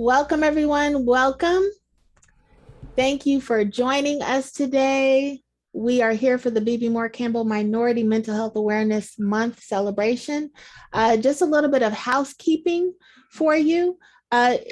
Welcome, everyone. Welcome. Thank you for joining us today. We are here for the Bebe Moore Campbell Minority Mental Health Awareness Month celebration. Just a little bit of housekeeping for you.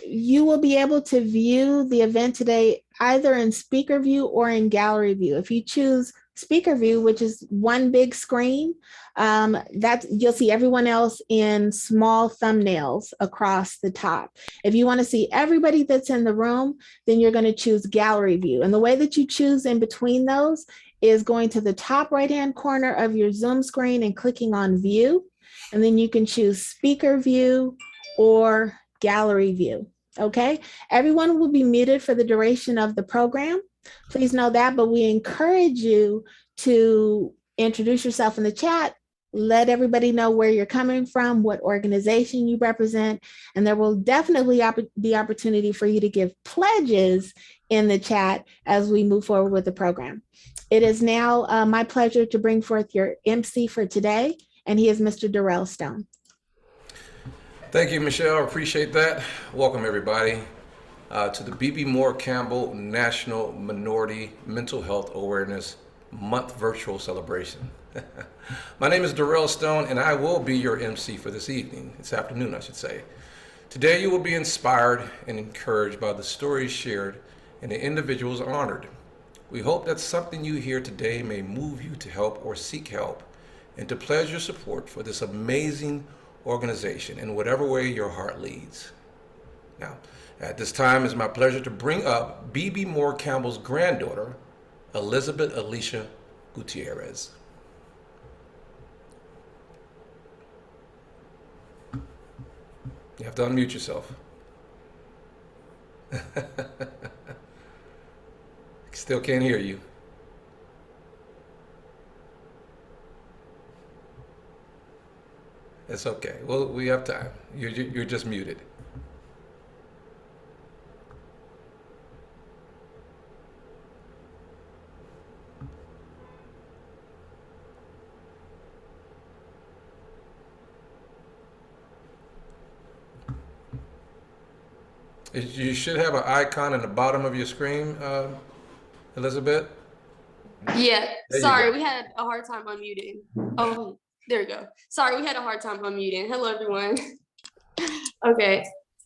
You will be able to view the event today either in speaker view or in gallery view. If you choose speaker view, which is one big screen, you'll see everyone else in small thumbnails across the top. If you want to see everybody that's in the room, then you're going to choose gallery view. And the way that you choose in between those is going to the top right-hand corner of your Zoom screen and clicking on view. And then you can choose speaker view or gallery view. Okay, everyone will be muted for the duration of the program. Please know that, but we encourage you to introduce yourself in the chat, let everybody know where you're coming from, what organization you represent, and there will definitely be opportunity for you to give pledges in the chat as we move forward with the program. It is now my pleasure to bring forth your MC for today, and he is Mr. Darrell Stone. Thank you, Michelle. I appreciate that. Welcome, everybody, to the Bebe Moore Campbell National Minority Mental Health Awareness Month virtual celebration. My name is Darrell Stone, and I will be your MC for this evening, this afternoon, I should say. Today, you will be inspired and encouraged by the stories shared and the individuals honored. We hope that something you hear today may move you to help or seek help and to pledge your support for this amazing organization in whatever way your heart leads. Now, at this time, it's my pleasure to bring up Bebe Moore Campbell's granddaughter, Elizabeth Alicia Gutierrez. You have to unmute yourself. Still can't hear you. It's okay. Well, we have time. You're just muted. You should have an icon in the bottom of your screen, Elizabeth. Yeah, sorry, we had a hard time unmuting. Oh, there we go. Sorry, we had a hard time unmuting. Hello, everyone. Okay.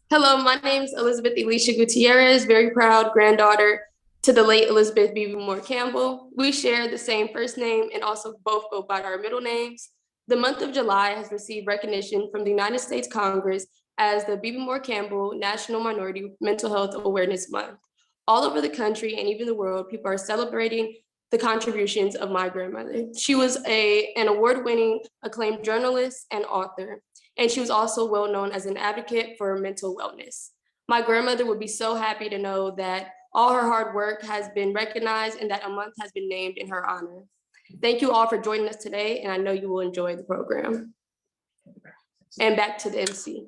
Hello, my name is Elizabeth Alicia Gutierrez, very proud granddaughter to the late Elizabeth Bebe Moore Campbell. We share the same first name and also both go by our middle names. The month of July has received recognition from the United States Congress as the Bebe Moore Campbell National Minority Mental Health Awareness Month. All over the country and even the world, people are celebrating the contributions of my grandmother. She was an award-winning, acclaimed journalist and author, and she was also well known as an advocate for mental wellness. My grandmother would be so happy to know that all her hard work has been recognized and that a month has been named in her honor. Thank you all for joining us today, and I know you will enjoy the program. And back to the MC.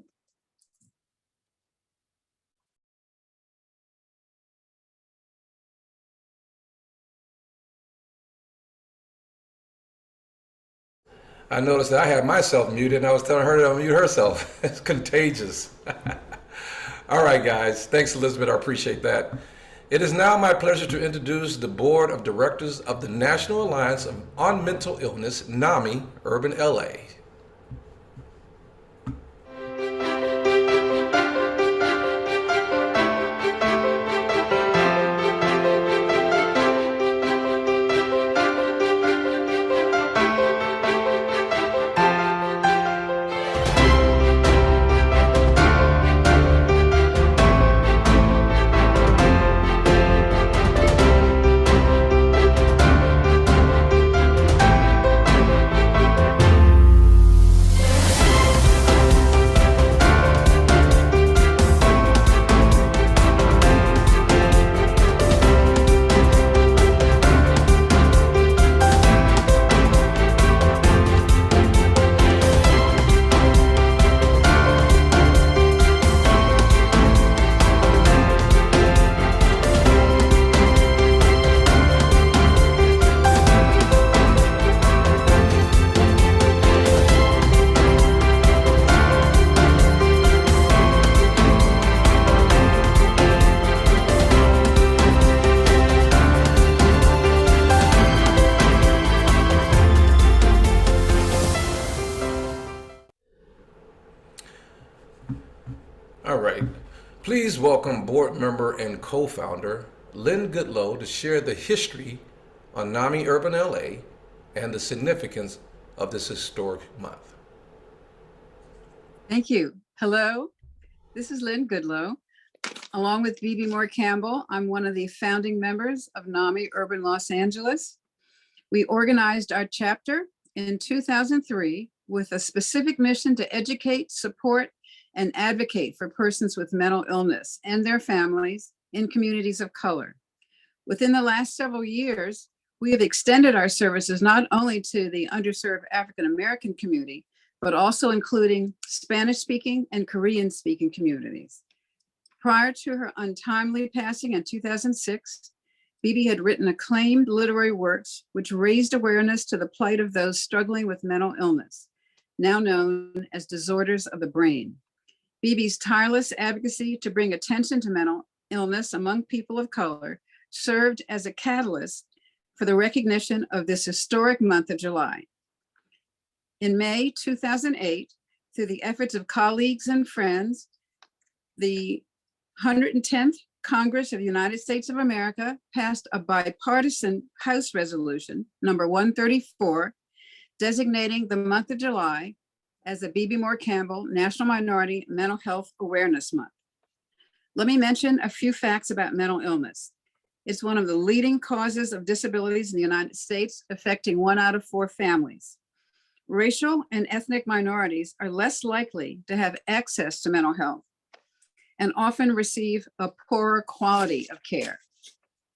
I noticed that I had myself muted and I was telling her to unmute herself. It's contagious. All right, guys. Thanks, Elizabeth. I appreciate that. It is now my pleasure to introduce the Board of Directors of the National Alliance on Mental Illness, NAMI Urban LA. Please welcome board member and co-founder Lynn Goodlow to share the history on NAMI Urban LA and the significance of this historic month. Thank you. Hello, this is Lynn Goodlow. Along with Bebe Moore Campbell, I'm one of the founding members of NAMI Urban Los Angeles. We organized our chapter in 2003 with a specific mission to educate, support, and advocate for persons with mental illness and their families in communities of color. Within the last several years, we have extended our services not only to the underserved African American community, but also including Spanish-speaking and Korean-speaking communities. Prior to her untimely passing in 2006, Bebe had written acclaimed literary works which raised awareness to the plight of those struggling with mental illness, now known as disorders of the brain. Bebe's tireless advocacy to bring attention to mental illness among people of color served as a catalyst for the recognition of this historic month of July. In May 2008, through the efforts of colleagues and friends, the 110th Congress of the United States of America passed a bipartisan House resolution, number 134, designating the month of July as the Bebe Moore Campbell National Minority Mental Health Awareness Month. Let me mention a few facts about mental illness. It's one of the leading causes of disabilities in the United States, affecting 1 out of 4 families. Racial and ethnic minorities are less likely to have access to mental health and often receive a poorer quality of care.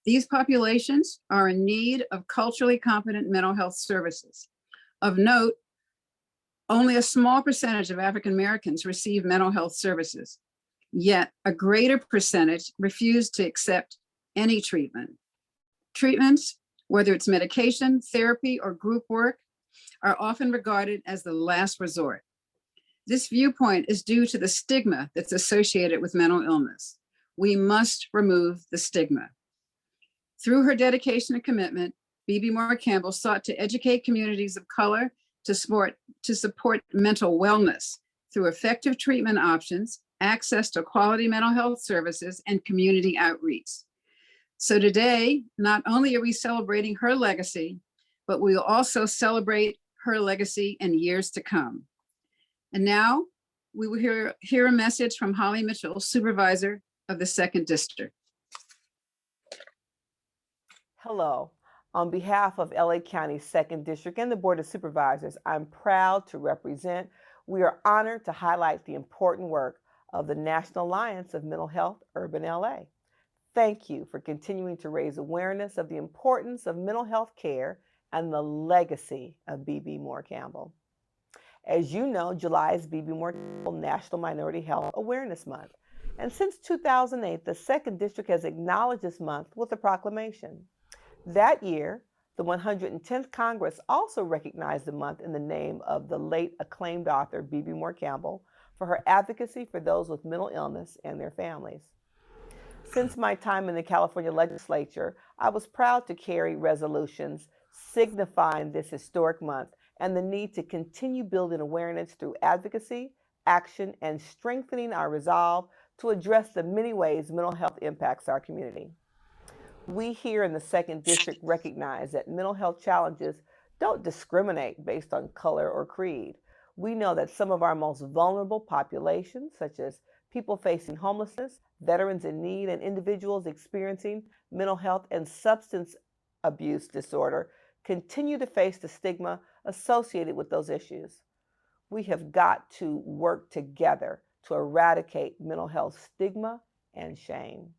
These populations are in need of culturally competent mental health services. Of note, only a small percentage of African Americans receive mental health services, yet a greater percentage refuse to accept any treatment. Treatments, whether it's medication, therapy, or group work, are often regarded as the last resort. This viewpoint is due to the stigma that's associated with mental illness. We must remove the stigma. Through her dedication and commitment, Bebe Moore Campbell sought to educate communities of color to support mental wellness through effective treatment options, access to quality mental health services, and community outreach. So today, not only are we celebrating her legacy, but we will also celebrate her legacy in years to come. And now we will hear a message from Holly Mitchell, Supervisor of the 2nd District. Hello. On behalf of LA County's 2nd District and the Board of Supervisors, I'm proud to represent. We are honored to highlight the important work of the National Alliance of Mental Health Urban LA. Thank you for continuing to raise awareness of the importance of mental health care and the legacy of Bebe Moore Campbell. As you know, July is Bebe Moore Campbell National Minority Health Awareness Month. And since 2008, the 2nd District has acknowledged this month with a proclamation. That year, the 110th Congress also recognized the month in the name of the late acclaimed author Bebe Moore Campbell for her advocacy for those with mental illness and their families. Since my time in the California legislature, I was proud to carry resolutions signifying this historic month and the need to continue building awareness through advocacy, action, and strengthening our resolve to address the many ways mental health impacts our community. We here in the 2nd District recognize that mental health challenges don't discriminate based on color or creed. We know that some of our most vulnerable populations, such as people facing homelessness, veterans in need, and individuals experiencing mental health and substance abuse disorder, continue to face the stigma associated with those issues. We have got to work together to eradicate mental health stigma and shame.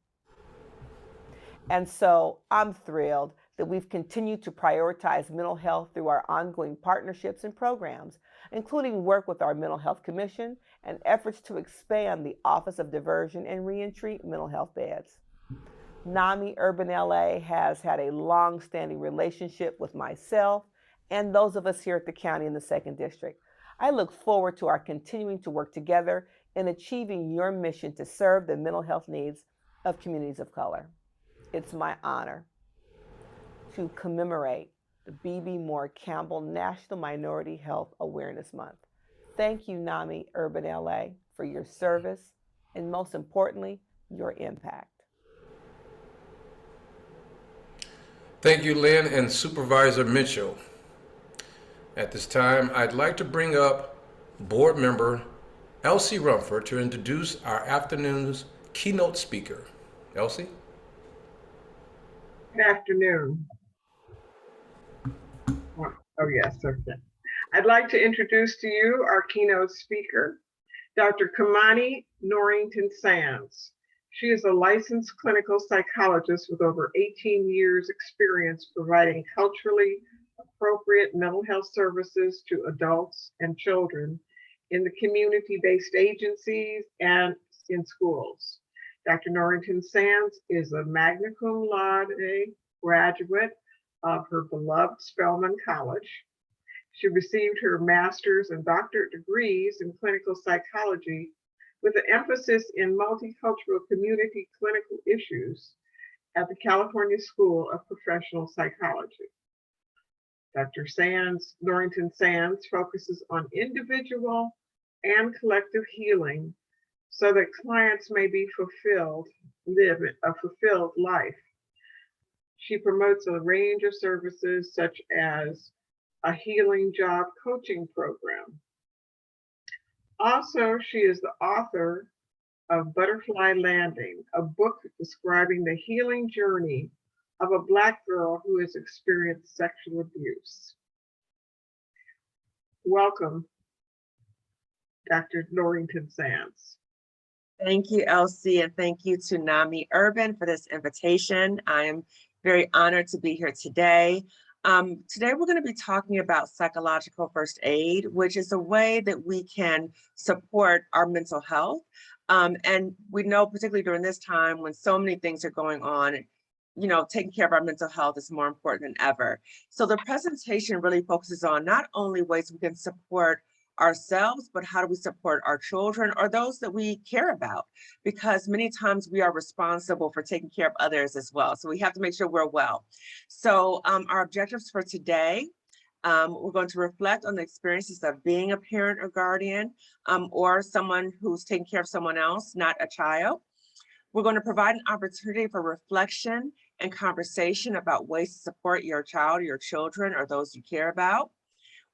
And so I'm thrilled that we've continued to prioritize mental health through our ongoing partnerships and programs, including work with our Mental Health Commission and efforts to expand the Office of Diversion and Reentry mental health beds. NAMI Urban LA has had a long-standing relationship with myself and those of us here at the county in the 2nd District. I look forward to our continuing to work together in achieving your mission to serve the mental health needs of communities of color. It's my honor to commemorate the Bebe Moore Campbell National Minority Health Awareness Month. Thank you, NAMI Urban LA, for your service, and most importantly, your impact. Thank you, Lynn and Supervisor Mitchell. At this time, I'd like to bring up board member Elsie Rumford to introduce our afternoon's keynote speaker. Elsie? Good afternoon. Oh, yes, okay. I'd like to introduce to you our keynote speaker, Dr. Kamani Norrington Sands. She is a licensed clinical psychologist with over 18 years experience providing culturally appropriate mental health services to adults and children in the community-based agencies and in schools. Dr. Norrington Sands is a magna cum laude graduate of her beloved Spelman College. She received her master's and doctorate degrees in clinical psychology with an emphasis in multicultural community clinical issues at the California School of Professional Psychology. Dr. Norrington Sands focuses on individual and collective healing so that clients may be live a fulfilled life. She promotes a range of services such as a healing job coaching program. Also, she is the author of Butterfly Landing, a book describing the healing journey of a Black girl who has experienced sexual abuse. Welcome, Dr. Norrington Sands. Thank you, Elsie, and thank you to NAMI Urban for this invitation. I am very honored to be here today. Today, we're going to be talking about psychological first aid, which is a way that we can support our mental health. And we know, particularly during this time when so many things are going on, you know, taking care of our mental health is more important than ever. So the presentation really focuses on not only ways we can support ourselves, but how do we support our children or those that we care about? Because many times we are responsible for taking care of others as well. So we have to make sure we're well. So our objectives for today, we're going to reflect on the experiences of being a parent or guardian or someone who's taking care of someone else, not a child. We're going to provide an opportunity for reflection and conversation about ways to support your child or your children or those you care about.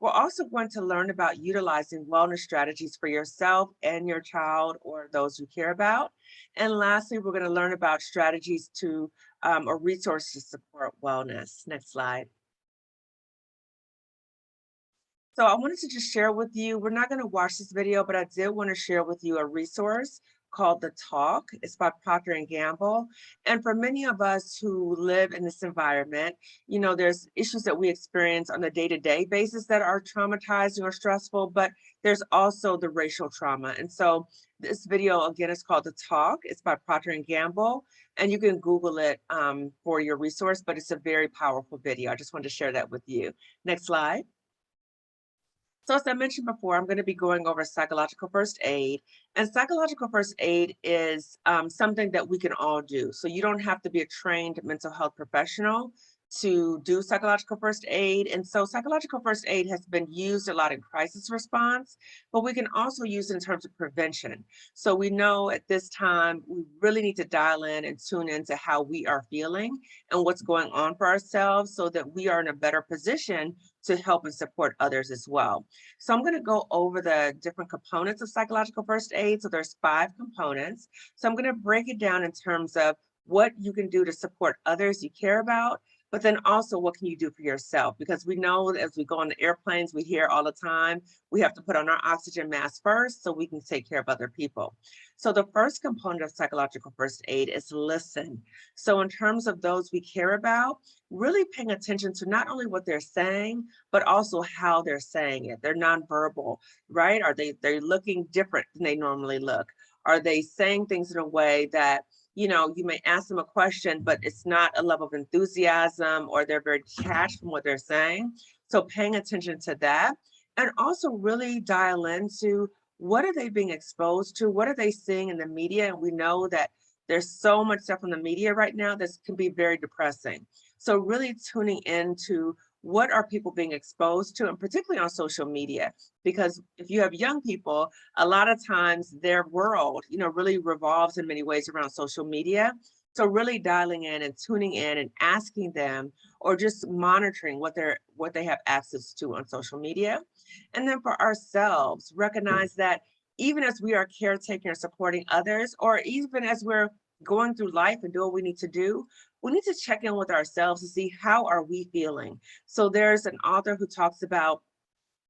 We're also going to learn about utilizing wellness strategies for yourself and your child or those you care about. And lastly, we're going to learn about strategies to or resources to support wellness. Next slide. So I wanted to just share with you, we're not going to watch this video, but I did want to share with you a resource called The Talk. It's by Procter & Gamble. And for many of us who live in this environment, you know, there's issues that we experience on a day-to-day basis that are traumatizing or stressful, but there's also the racial trauma. And so this video, again, is called The Talk. It's by Procter & Gamble. And you can Google it for your resource, but it's a very powerful video. I just wanted to share that with you. Next slide. So as I mentioned before, I'm going to be going over psychological first aid. And psychological first aid is something that we can all do. So you don't have to be a trained mental health professional to do psychological first aid. And so psychological first aid has been used a lot in crisis response, but we can also use it in terms of prevention. So we know at this time, we really need to dial in and tune into how we are feeling and what's going on for ourselves so that we are in a better position to help and support others as well. So I'm going to go over the different components of psychological first aid. So there's 5 components. So I'm going to break it down in terms of what you can do to support others you care about, but then also what can you do for yourself? Because we know that as we go on the airplanes, we hear all the time, we have to put on our oxygen mask first so we can take care of other people. So the first component of psychological first aid is listen. So in terms of those we care about, really paying attention to not only what they're saying, but also how they're saying it. They're nonverbal, right? Are they're looking different than they normally look? Are they saying things in a way that, you know, you may ask them a question, but it's not a level of enthusiasm or they're very detached from what they're saying. So paying attention to that and also really dial into what are they being exposed to? What are they seeing in the media? And we know that there's so much stuff in the media right now that can be very depressing. So really tuning into what are people being exposed to, and particularly on social media, because if you have young people, a lot of times their world, really revolves in many ways around social media. So really dialing in and tuning in and asking them, or just monitoring what they have access to on social media. And then for ourselves, recognize that even as we are caretaking or supporting others, or even as we're going through life and doing what we need to do, we need to check in with ourselves to see how are we feeling. So there's an author who talks about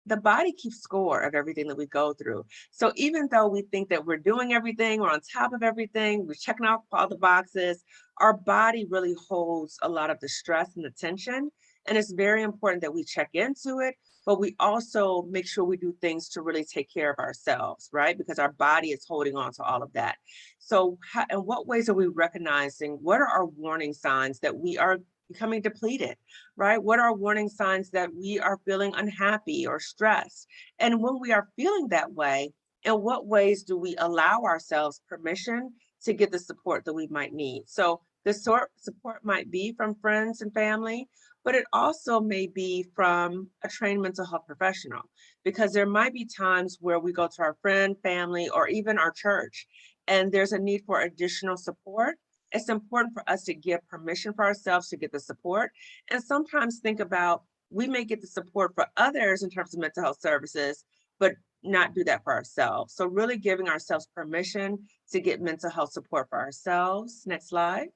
the body keeps score of everything that we go through. So even though we think that we're doing everything, we're on top of everything, we're checking off all the boxes, our body really holds a lot of the stress and the tension. And it's very important that we check into it, but we also make sure we do things to really take care of ourselves, right? Because our body is holding on to all of that. So in what ways are we recognizing, what are our warning signs that we are becoming depleted, right? What are warning signs that we are feeling unhappy or stressed? And when we are feeling that way, in what ways do we allow ourselves permission to get the support that we might need? So the support might be from friends and family, but it also may be from a trained mental health professional, because there might be times where we go to our friend, family, or even our church, and there's a need for additional support. It's important for us to give permission for ourselves to get the support. And sometimes think about, we may get the support for others in terms of mental health services, but not do that for ourselves. So really giving ourselves permission to get mental health support for ourselves. Next slide.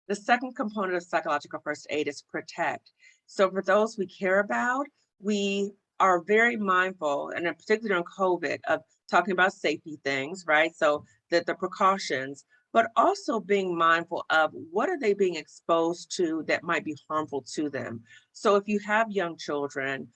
The second component of psychological first aid is protect. So for those we care about, we are very mindful, and in particular during COVID, of talking about safety things, right? So that the precautions, but also being mindful of what are they being exposed to that might be harmful to them. So if you have young children,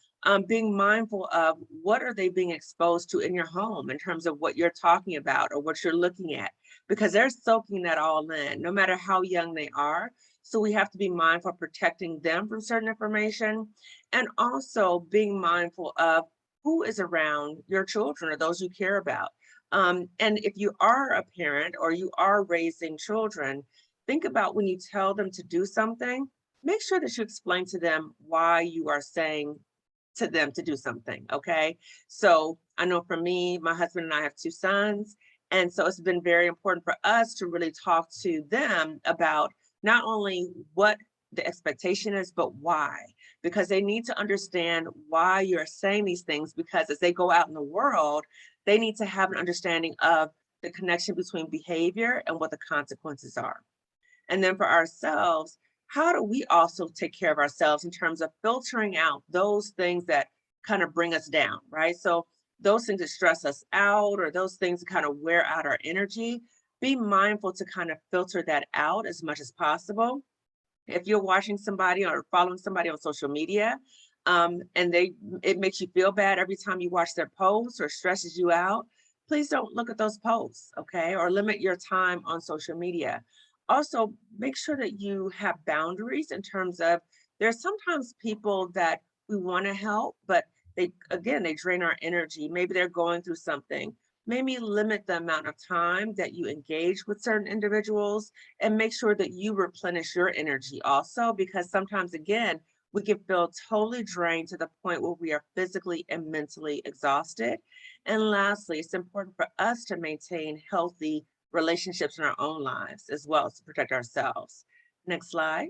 being mindful of what are they being exposed to in your home in terms of what you're talking about or what you're looking at, because they're soaking that all in, no matter how young they are. So we have to be mindful of protecting them from certain information, and also being mindful of who is around your children or those you care about. And if you are a parent or you are raising children, think about when you tell them to do something, make sure that you explain to them why you are saying to them to do something, okay? So I know for me, my husband and I have 2 sons, and so it's been very important for us to really talk to them about not only what the expectation is, but why, because they need to understand why you're saying these things, because as they go out in the world, they need to have an understanding of the connection between behavior and what the consequences are. And then for ourselves, how do we also take care of ourselves in terms of filtering out those things that kind of bring us down, right? So those things that stress us out, or those things that kind of wear out our energy, be mindful to kind of filter that out as much as possible. If you're watching somebody or following somebody on social media, and it makes you feel bad every time you watch their posts or stresses you out, please don't look at those posts, okay? Or limit your time on social media. Also, make sure that you have boundaries in terms of, there's sometimes people that we want to help, but they drain our energy. Maybe they're going through something. Maybe limit the amount of time that you engage with certain individuals, and make sure that you replenish your energy also, because sometimes, again, we can feel totally drained to the point where we are physically and mentally exhausted. And lastly, it's important for us to maintain healthy relationships in our own lives as well, to protect ourselves. Next slide.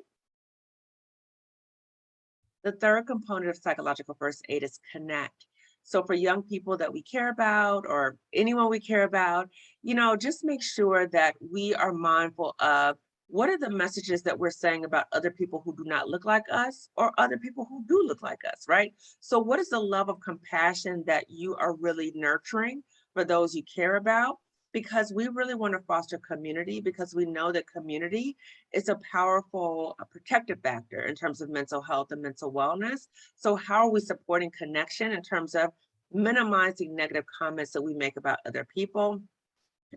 The third component of psychological first aid is connect. So for young people that we care about, or anyone we care about, just make sure that we are mindful of what are the messages that we're saying about other people who do not look like us, or other people who do look like us, right? So what is the love of compassion that you are really nurturing for those you care about? Because we really want to foster community, because we know that community is a powerful protective factor in terms of mental health and mental wellness. So how are we supporting connection in terms of minimizing negative comments that we make about other people?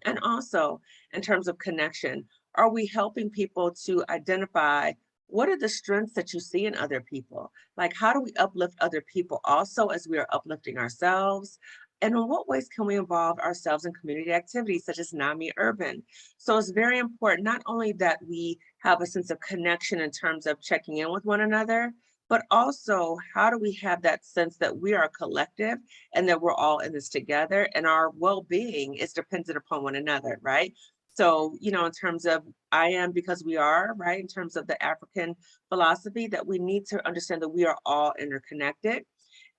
And also in terms of connection, are we helping people to identify what are the strengths that you see in other people? Like, how do we uplift other people also as we are uplifting ourselves? And in what ways can we involve ourselves in community activities such as NAMI Urban? So it's very important not only that we have a sense of connection in terms of checking in with one another, but also how do we have that sense that we are a collective and that we're all in this together and our well-being is dependent upon one another, right? So, you know, in terms of I am because we are, right? In terms of the African philosophy, that we need to understand that we are all interconnected.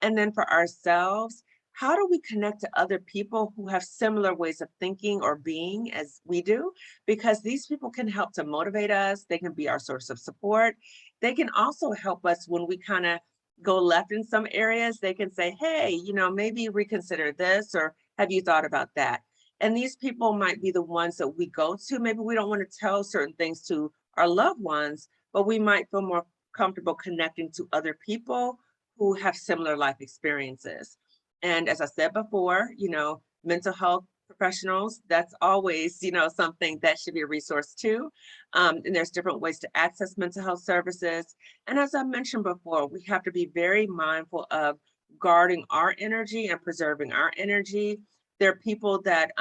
And then for ourselves, how do we connect to other people who have similar ways of thinking or being as we do? Because these people can help to motivate us. They can be our source of support. They can also help us when we kind of go left in some areas. They can say, hey, you know, maybe reconsider this, or have you thought about that? And these people might be the ones that we go to. Maybe we don't want to tell certain things to our loved ones, but we might feel more comfortable connecting to other people who have similar life experiences. And as I said before, you know, mental health professionals, that's always, you know, something that should be a resource too. And there's different ways to access mental health services. And as I mentioned before, we have to be very mindful of guarding our energy and preserving our energy. There are people that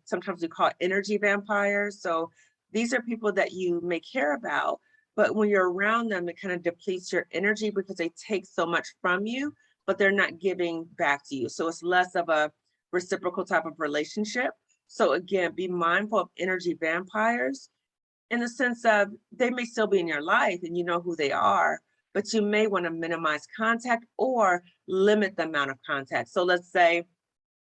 sometimes we call energy vampires. So these are people that you may care about, but when you're around them, it kind of depletes your energy because they take so much from you, but they're not giving back to you. So it's less of a reciprocal type of relationship. So again, be mindful of energy vampires in the sense of they may still be in your life and you know who they are, but you may want to minimize contact or limit the amount of contact. So let's say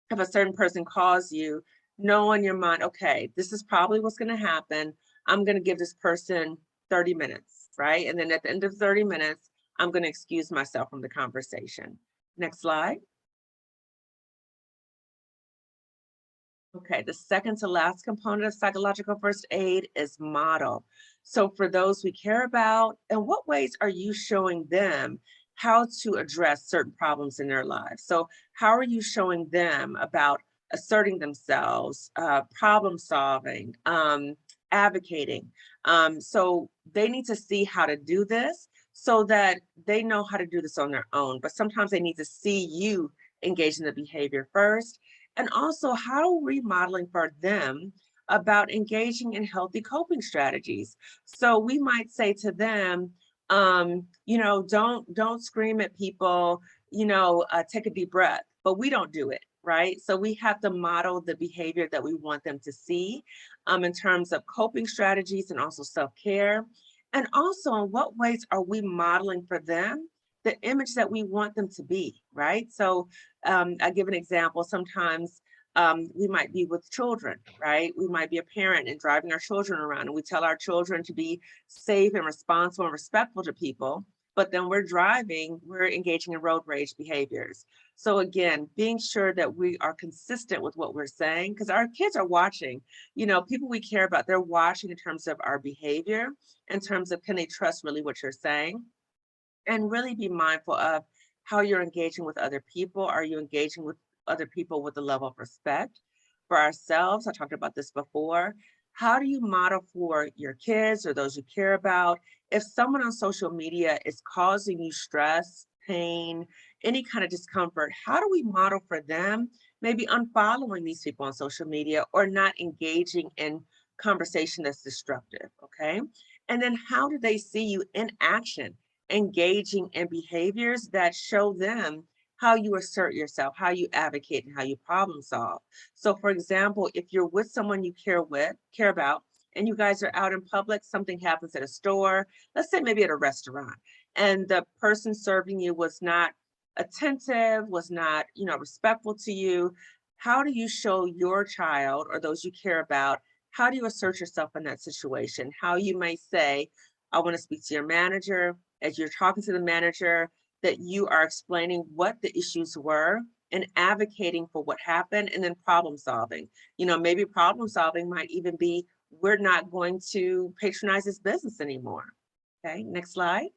if a certain person calls you, know in your mind, okay, this is probably what's going to happen. I'm going to give this person 30 minutes, right? And then at the end of 30 minutes, I'm going to excuse myself from the conversation. Next slide. Okay, the second to last component of psychological first aid is model. So for those we care about, in what ways are you showing them how to address certain problems in their lives? So how are you showing them about asserting themselves, problem solving, advocating? So they need to see how to do this so that they know how to do this on their own. But sometimes they need to see you engage in the behavior first. And also, how are we modeling for them about engaging in healthy coping strategies? So we might say to them, you know, don't scream at people, you know, take a deep breath, but we don't do it, right? So we have to model the behavior that we want them to see in terms of coping strategies and also self-care. And also, in what ways are we modeling for them the image that we want them to be, right? So I give an example. Sometimes we might be with children, right? We might be a parent and driving our children around, and we tell our children to be safe and responsible and respectful to people. But then we're driving, we're engaging in road rage behaviors. So again, being sure that we are consistent with what we're saying, because our kids are watching, you know, people we care about, they're watching in terms of our behavior, in terms of can they trust really what you're saying? And really be mindful of how you're engaging with other people. Are you engaging with other people with a level of respect? For ourselves, I talked about this before. How do you model for your kids or those you care about? If someone on social media is causing you stress, pain, any kind of discomfort, how do we model for them? Maybe unfollowing these people on social media or not engaging in conversation that's destructive, okay? And then how do they see you in action? Engaging in behaviors that show them how you assert yourself, how you advocate, and how you problem solve. So for example, if you're with someone you care about, and you guys are out in public, something happens at a store, let's say maybe at a restaurant, and the person serving you was not attentive, was not, you know, respectful to you, how do you show your child or those you care about, how do you assert yourself in that situation? How you may say, I want to speak to your manager. As you're talking to the manager, that you are explaining what the issues were and advocating for what happened, and then problem solving. You know, maybe problem solving might even be, we're not going to patronize this business anymore. Okay, next slide.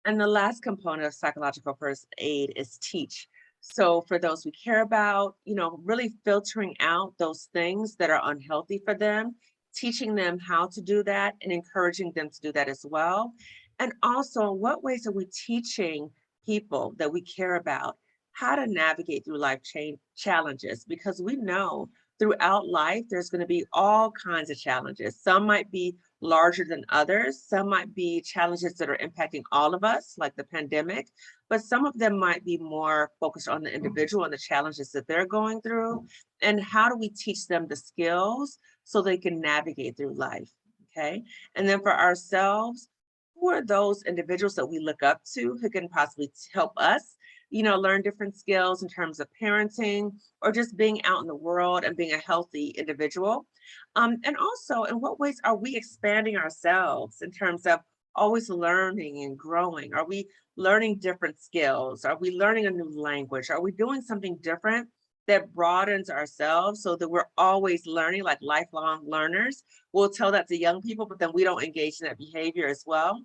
And the last component of psychological first aid is teach. So for those we care about, you know, really filtering out those things that are unhealthy for them, teaching them how to do that and encouraging them to do that as well. And also, in what ways are we teaching people that we care about how to navigate through life challenges, because we know throughout life there's going to be all kinds of challenges. Some might be larger than others. Some might be challenges that are impacting all of us, like the pandemic, but some of them might be more focused on the individual and the challenges that they're going through. And how do we teach them the skills so they can navigate through life? Okay. And then for ourselves, who are those individuals that we look up to who can possibly help us, learn different skills in terms of parenting or just being out in the world and being a healthy individual? And also, in what ways are we expanding ourselves in terms of always learning and growing? Are we learning different skills? Are we learning a new language? Are we doing something different that broadens ourselves so that we're always learning, like lifelong learners? We'll tell that to young people, but then we don't engage in that behavior as well.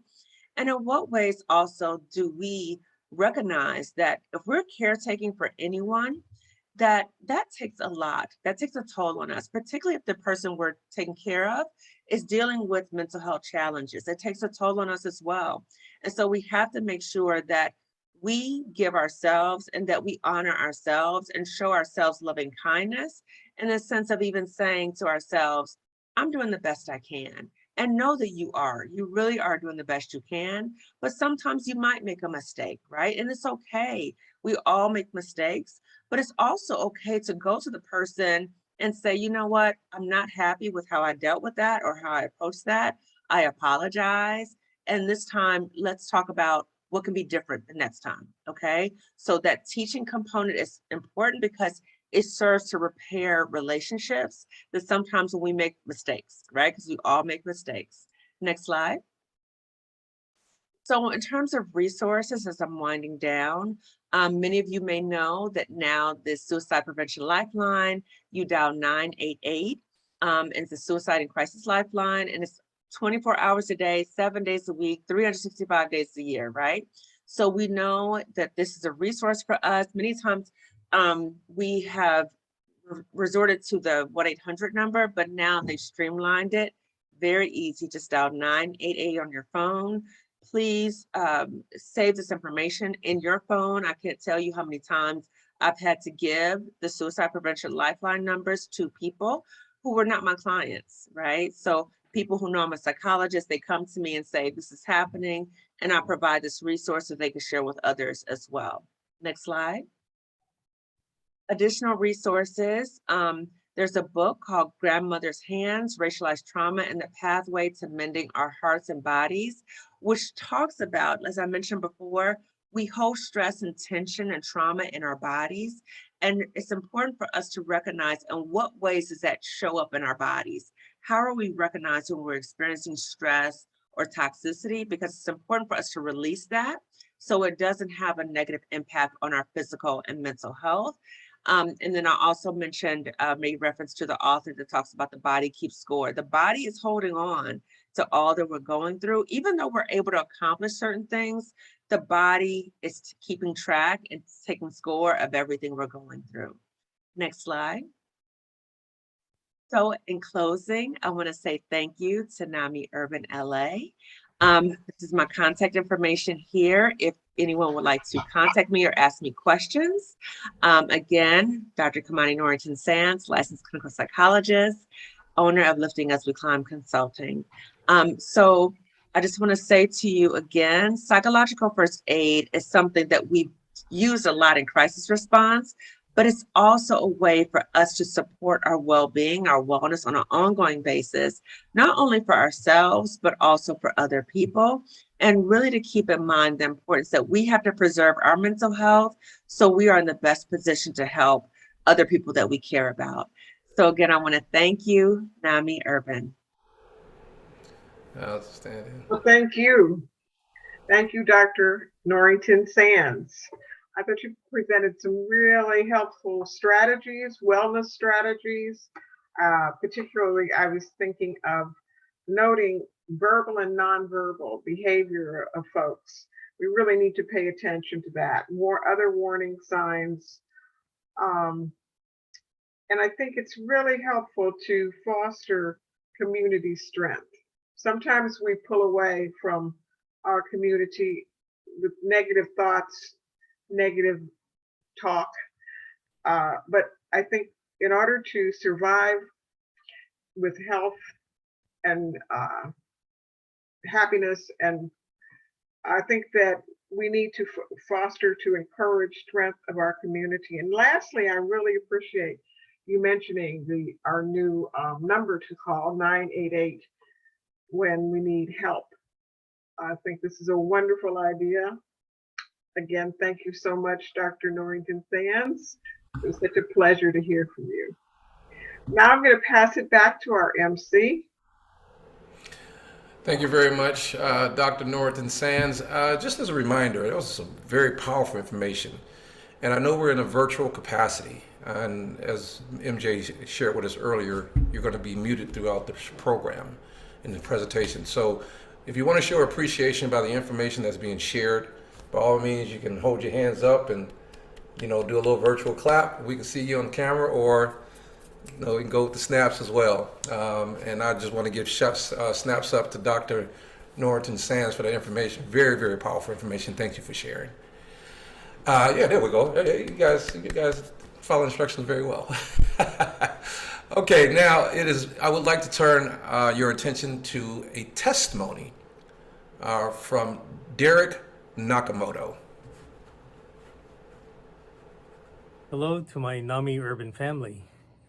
And in what ways also do we recognize that if we're caretaking for anyone, that takes a lot, that takes a toll on us, particularly if the person we're taking care of is dealing with mental health challenges. It takes a toll on us as well. And so we have to make sure that we give ourselves and that we honor ourselves and show ourselves loving kindness in the sense of even saying to ourselves, I'm doing the best I can. And know that you really are doing the best you can, but sometimes you might make a mistake, right? And it's okay. We all make mistakes, but it's also okay to go to the person and say, you know what, I'm not happy with how I dealt with that or how I approached that. I apologize. And this time, let's talk about what can be different the next time, okay? So that teaching component is important because it serves to repair relationships that sometimes when we make mistakes, right? Because we all make mistakes. Next slide. So in terms of resources, as I'm winding down, many of you may know that now the Suicide Prevention Lifeline, you dial 988. It's the Suicide and Crisis Lifeline, and it's 24 hours a day, 7 days a week, 365 days a year, right? So we know that this is a resource for us. Many times we have resorted to the 1-800 number, but now they've streamlined it. Very easy, just dial 988 on your phone. Please save this information in your phone. I can't tell you how many times I've had to give the Suicide Prevention Lifeline numbers to people who were not my clients, right? So people who know I'm a psychologist, they come to me and say, this is happening, and I provide this resource so they can share with others as well. Next slide. Additional resources. There's a book called Grandmother's Hands, Racialized Trauma and the Pathway to Mending Our Hearts and Bodies, which talks about, as I mentioned before, we hold stress and tension and trauma in our bodies. And it's important for us to recognize in what ways does that show up in our bodies? How are we recognizing when we're experiencing stress or toxicity? Because it's important for us to release that so it doesn't have a negative impact on our physical and mental health. And then I also mentioned, made reference to the author that talks about the body keeps score. The body is holding on to all that we're going through. Even though we're able to accomplish certain things, the body is keeping track and taking score of everything we're going through. Next slide. So in closing, I want to say thank you to NAMI Urban LA. This is my contact information here if anyone would like to contact me or ask me questions. Again, Dr. Kamani Norrington Sands, licensed clinical psychologist, owner of Lifting As We Climb Consulting. So I just want to say to you again, psychological first aid is something that we've used a lot in crisis response, but it's also a way for us to support our well-being, our wellness on an ongoing basis, not only for ourselves, but also for other people. And really to keep in mind the importance that we have to preserve our mental health so we are in the best position to help other people that we care about. So again, I want to thank you, NAMI Urban. Outstanding. Well, thank you. Thank you, Dr. Norrington Sands. I thought you presented some really helpful strategies, wellness strategies. Particularly, I was thinking of noting verbal and nonverbal behavior of folks. We really need to pay attention to that. More other warning signs. And I think it's really helpful to foster community strength. Sometimes we pull away from our community with negative thoughts, negative talk. But I think in order to survive with health and happiness, and I think that we need to foster to encourage strength of our community. And lastly, I really appreciate you mentioning our new number to call, 988, when we need help. I think this is a wonderful idea. Again, thank you so much, Dr. Norrington Sands. It was such a pleasure to hear from you. Now I'm going to pass it back to our MC. Thank you very much, Dr. Norrington Sands. Just as a reminder, that was some very powerful information. And I know we're in a virtual capacity. And as MJ shared with us earlier, you're going to be muted throughout this program in the presentation. So if you want to show appreciation by the information that's being shared, by all means, you can hold your hands up and, do a little virtual clap. We can see you on camera, or we can go with the snaps as well. And I just want to give snaps up to Dr. Norrington Sands for that information. Very, very powerful information. Thank you for sharing. Yeah, there we go. You guys follow instructions very well. Okay, now I would like to turn your attention to a testimony from Derek Nakamoto. Hello to my NAMI Urban family.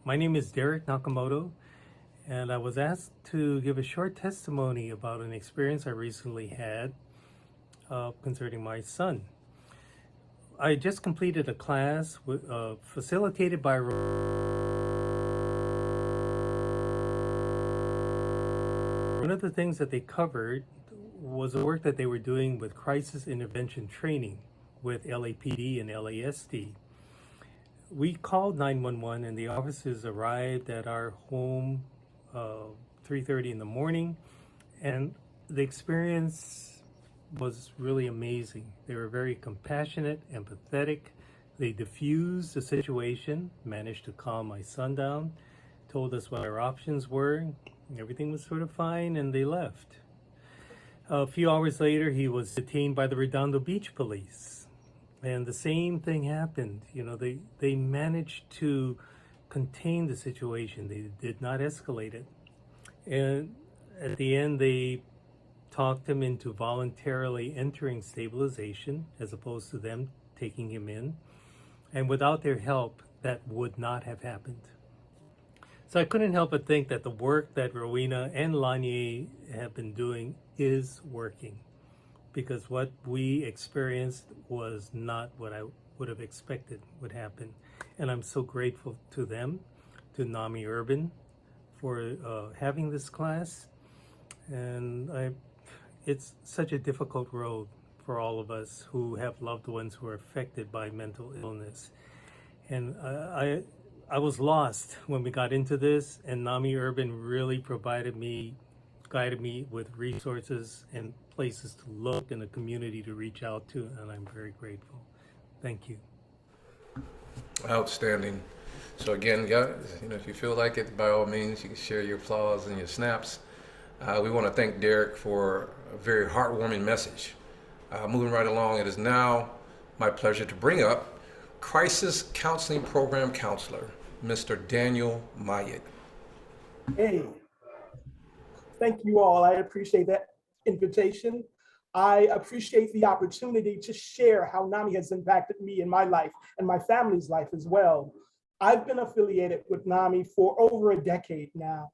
My name is Derek Nakamoto, and I was asked to give a short testimony about an experience I recently had concerning my son. I just completed a class facilitated by one of the things that they covered was the work that they were doing with crisis intervention training with LAPD and LASD. We called 911 and the officers arrived at our home 3:30 in the morning, and the experience was really amazing. They were very compassionate, empathetic. They diffused the situation, managed to calm my son down, told us what our options were. Everything was sort of fine, and they left. A few hours later, he was detained by the Redondo Beach police. And the same thing happened. They managed to contain the situation. They did not escalate it. And at the end, they talked him into voluntarily entering stabilization as opposed to them taking him in. And without their help, that would not have happened. So I couldn't help but think that the work that Rowena and Lanye have been doing is working, because what we experienced was not what I would have expected would happen. And I'm so grateful to them, to NAMI Urban, for having this class. And it's such a difficult road for all of us who have loved ones who are affected by mental illness. And I was lost when we got into this, and NAMI Urban really guided me with resources and places to look and a community to reach out to, and I'm very grateful. Thank you. Outstanding. So again, guys, if you feel like it, by all means, you can share your applause and your snaps. We want to thank Derek for a very heartwarming message. Moving right along, it is now my pleasure to bring up Crisis Counseling Program Counselor, Mr. Daniel Mayet. Hey, thank you all. I appreciate that invitation. I appreciate the opportunity to share how NAMI has impacted me in my life and my family's life as well. I've been affiliated with NAMI for over a decade now.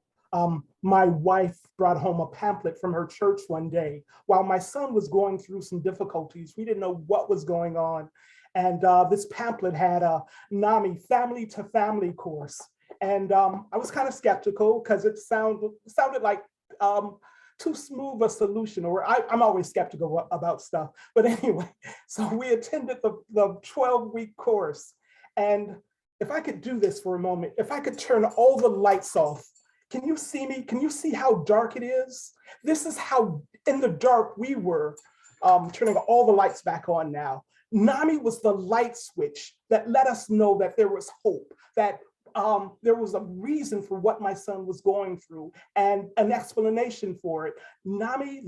My wife brought home a pamphlet from her church one day while my son was going through some difficulties. We didn't know what was going on. And this pamphlet had a NAMI family to family course. And I was kind of skeptical because it sounded like too smooth a solution, or I'm always skeptical about stuff. But anyway, so we attended the 12-week course. And if I could do this for a moment, if I could turn all the lights off, can you see me? Can you see how dark it is? This is how in the dark we were. Turning all the lights back on now. NAMI was the light switch that let us know that there was hope, that there was a reason for what my son was going through and an explanation for it. NAMI,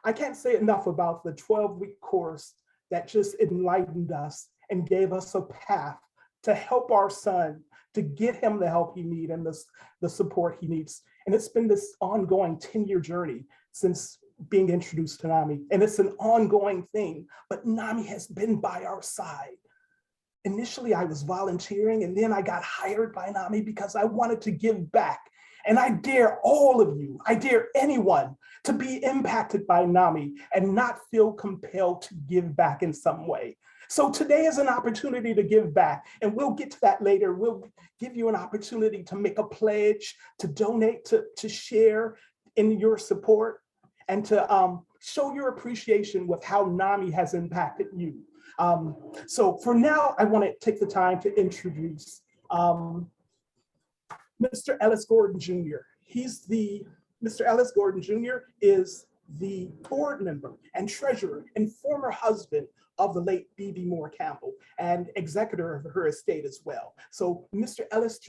I can't say enough about the 12-week course that just enlightened us and gave us a path to help our son, to get him the help he needs and the support he needs. And it's been this ongoing 10-year journey since being introduced to NAMI. And it's an ongoing thing, but NAMI has been by our side. Initially, I was volunteering, and then I got hired by NAMI because I wanted to give back. And I dare all of you, I dare anyone to be impacted by NAMI and not feel compelled to give back in some way. So today is an opportunity to give back, and we'll get to that later. We'll give you an opportunity to make a pledge, to donate, to share in your support, and to show your appreciation with how NAMI has impacted you. So for now, I want to take the time to introduce Mr. Ellis Gordon Jr. Mr. Ellis Gordon Jr. is the board member and treasurer and former husband of the late Bebe Moore Campbell and executor of her estate as well. So Mr. Ellis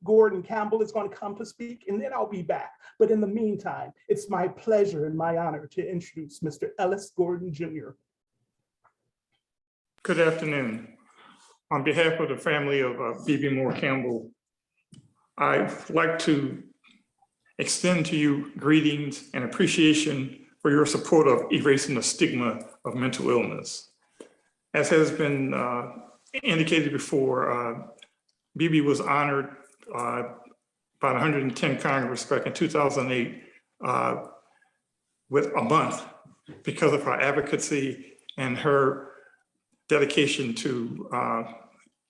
Gordon Campbell is going to come to speak, and then I'll be back. But in the meantime, it's my pleasure and my honor to introduce Mr. Ellis Gordon Jr. Good afternoon. On behalf of the family of Bebe Moore Campbell, I'd like to extend to you greetings and appreciation for your support of erasing the stigma of mental illness. As has been indicated before, Bebe was honored by the 110 Congress back in 2008 with a month because of her advocacy and her dedication to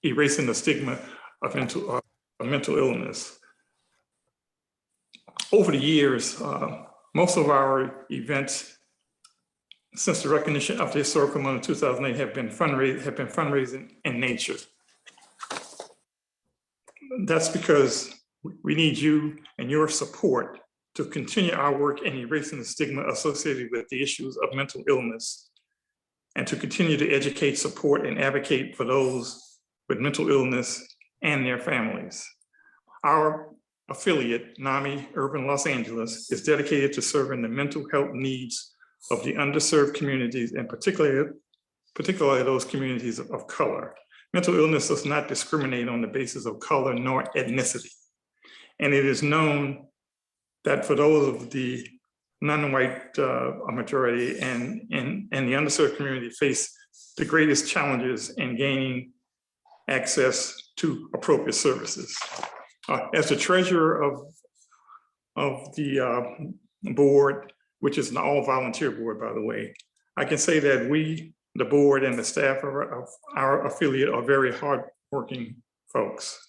erasing the stigma of mental illness. Over the years, most of our events since the recognition of the historical moment in 2008 have been fundraising in nature. That's because we need you and your support to continue our work in erasing the stigma associated with the issues of mental illness, and to continue to educate, support, and advocate for those with mental illness and their families. Our affiliate, NAMI Urban Los Angeles, is dedicated to serving the mental health needs of the underserved communities, and particularly those communities of color. Mental illness does not discriminate on the basis of color nor ethnicity. And it is known that for those of the non-white majority and the underserved community face the greatest challenges in gaining access to appropriate services. As the treasurer of the board, which is an all-volunteer board, by the way, I can say that we, the board and the staff of our affiliate, are very hardworking folks.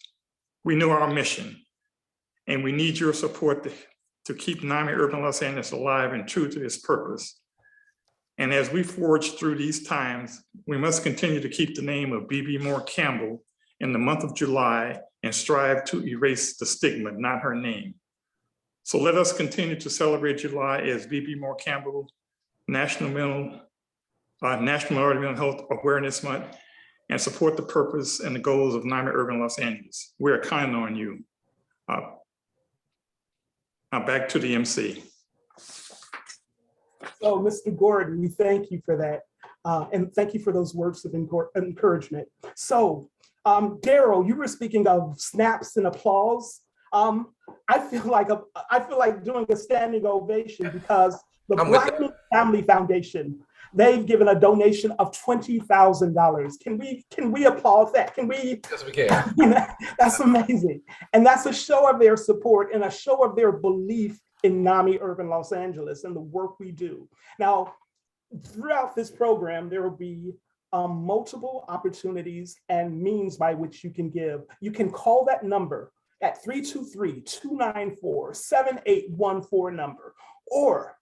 We know our mission, and we need your support to keep NAMI Urban Los Angeles alive and true to its purpose. And as we forge through these times, we must continue to keep the name of Bebe Moore Campbell in the month of July and strive to erase the stigma, not her name. So let us continue to celebrate July as Bebe Moore Campbell National Minority Mental Health Awareness Month, and support the purpose and the goals of NAMI Urban Los Angeles. We are counting on you. Now back to the MC. So Mr. Gordon, we thank you for that. And thank you for those words of encouragement. So Daryl, you were speaking of snaps and applause. I feel like doing a standing ovation because the Blackman Family Foundation, they've given a donation of $20,000. Can we applaud that? Can we? Yes, we can. That's amazing. And that's a show of their support and a show of their belief in NAMI Urban Los Angeles and the work we do. Now, throughout this program, there will be multiple opportunities and means by which you can give. You can call that number at 323-294-7814 number. Or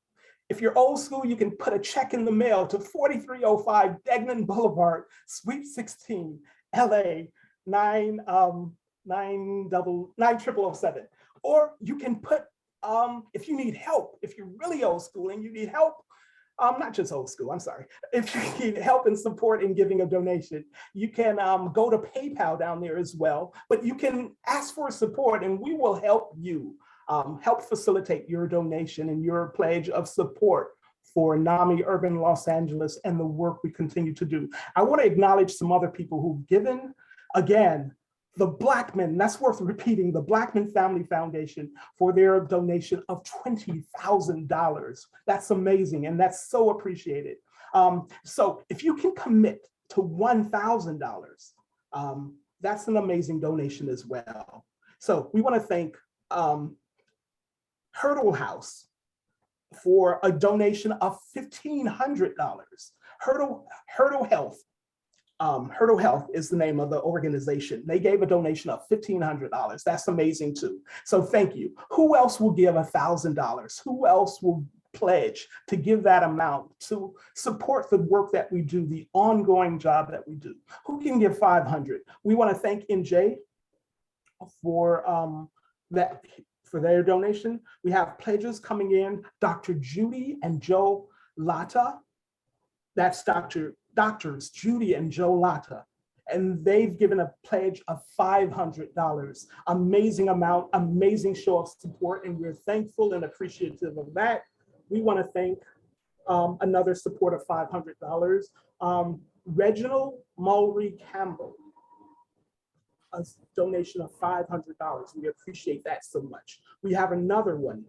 if you're old school, you can put a check in the mail to 4305 Degnan Boulevard, Suite 16, LA 90007. Or you can put, if you need help, if you're really old school and you need help, not just old school, I'm sorry. If you need help and support in giving a donation, you can go to PayPal down there as well, but you can ask for support and we will help you, help facilitate your donation and your pledge of support for NAMI Urban Los Angeles and the work we continue to do. I want to acknowledge some other people who've given. Again, the Blackman, that's worth repeating, the Blackman Family Foundation for their donation of $20,000. That's amazing, and that's so appreciated. So if you can commit to $1,000, that's an amazing donation as well. So we want to thank Hurdle House for a donation of $1,500. Hurdle Health. Hurdle Health is the name of the organization. They gave a donation of $1,500. That's amazing too. So thank you. Who else will give $1,000? Who else will pledge to give that amount to support the work that we do, the ongoing job that we do? Who can give $500? We want to thank NJ for for their donation. We have pledges coming in. Dr. Judy and Joe Latta. That's Doctors Judy and Joe Latta, and they've given a pledge of $500. Amazing amount, amazing show of support, and we're thankful and appreciative of that. We want to thank another support of $500, Reginald Mulry Campbell, a donation of $500. We appreciate that so much. We have another one,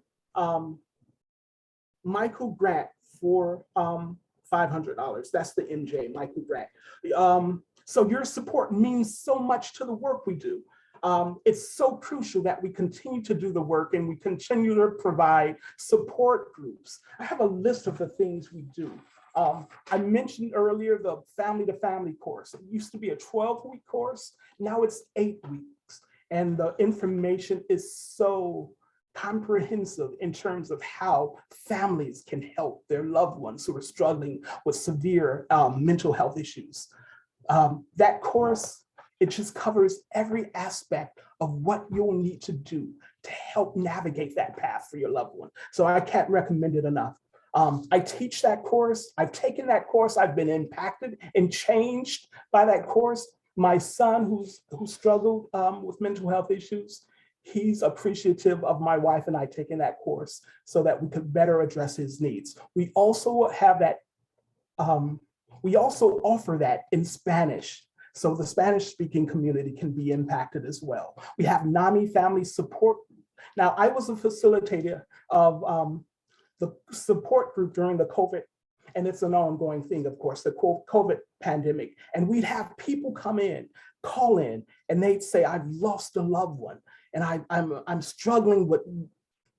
Michael Grant for $500. That's the MJ, Michael Grant. So your support means so much to the work we do. It's so crucial that we continue to do the work and we continue to provide support groups. I have a list of the things we do. I mentioned earlier the family to family course. It used to be a 12-week course. Now it's 8 weeks. And the information is so comprehensive in terms of how families can help their loved ones who are struggling with severe mental health issues. That course, it just covers every aspect of what you'll need to do to help navigate that path for your loved one. So I can't recommend it enough. I teach that course. I've taken that course. I've been impacted and changed by that course. My son who struggled with mental health issues, he's appreciative of my wife and I taking that course so that we could better address his needs. We also have that, we also offer that in Spanish, so the Spanish speaking community can be impacted as well. We have NAMI Family Support. Now, I was a facilitator of the support group during the COVID, and it's an ongoing thing, of course, the COVID pandemic. And we'd have people come in, call in, and they'd say, I've lost a loved one, and I'm struggling with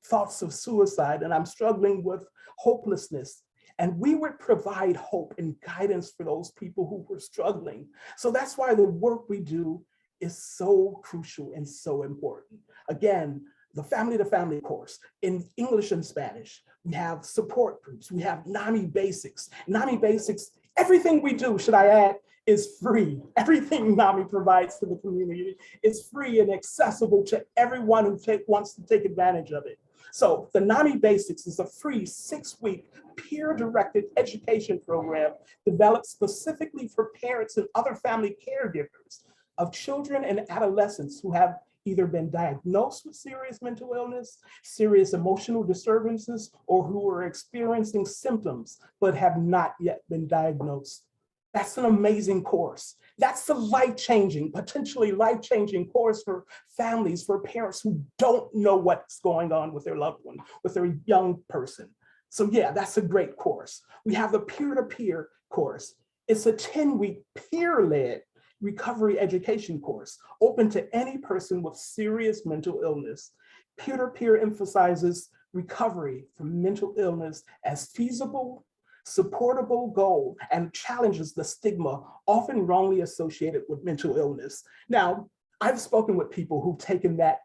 thoughts of suicide, and I'm struggling with hopelessness. And we would provide hope and guidance for those people who were struggling. So that's why the work we do is so crucial and so important. Again, the family to family course in English and Spanish. We have support groups. We have NAMI Basics. NAMI Basics, everything we do, should I add, is free. Everything NAMI provides to the community is free and accessible to everyone who wants to take advantage of it. So the NAMI Basics is a free 6-week peer-directed education program developed specifically for parents and other family caregivers of children and adolescents who have either been diagnosed with serious mental illness, serious emotional disturbances, or who are experiencing symptoms but have not yet been diagnosed. That's an amazing course. That's a life-changing, potentially life-changing course for families, for parents who don't know what's going on with their loved one, with their young person. So yeah, that's a great course. We have the peer-to-peer course. It's a 10-week peer-led recovery education course open to any person with serious mental illness. Peer-to-peer emphasizes recovery from mental illness as feasible, supportable goal and challenges the stigma often wrongly associated with mental illness. Now, I've spoken with people who've taken that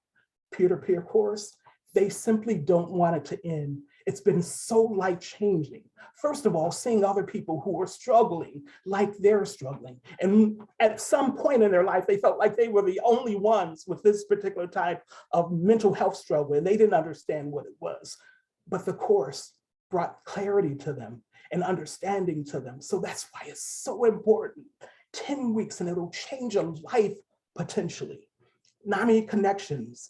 peer-to-peer course. They simply don't want it to end. It's been so life-changing. First of all, seeing other people who are struggling like they're struggling. And at some point in their life, they felt like they were the only ones with this particular type of mental health struggle, and they didn't understand what it was. But the course brought clarity to them and understanding to them. So that's why it's so important. 10 weeks and it'll change a life potentially. NAMI Connections.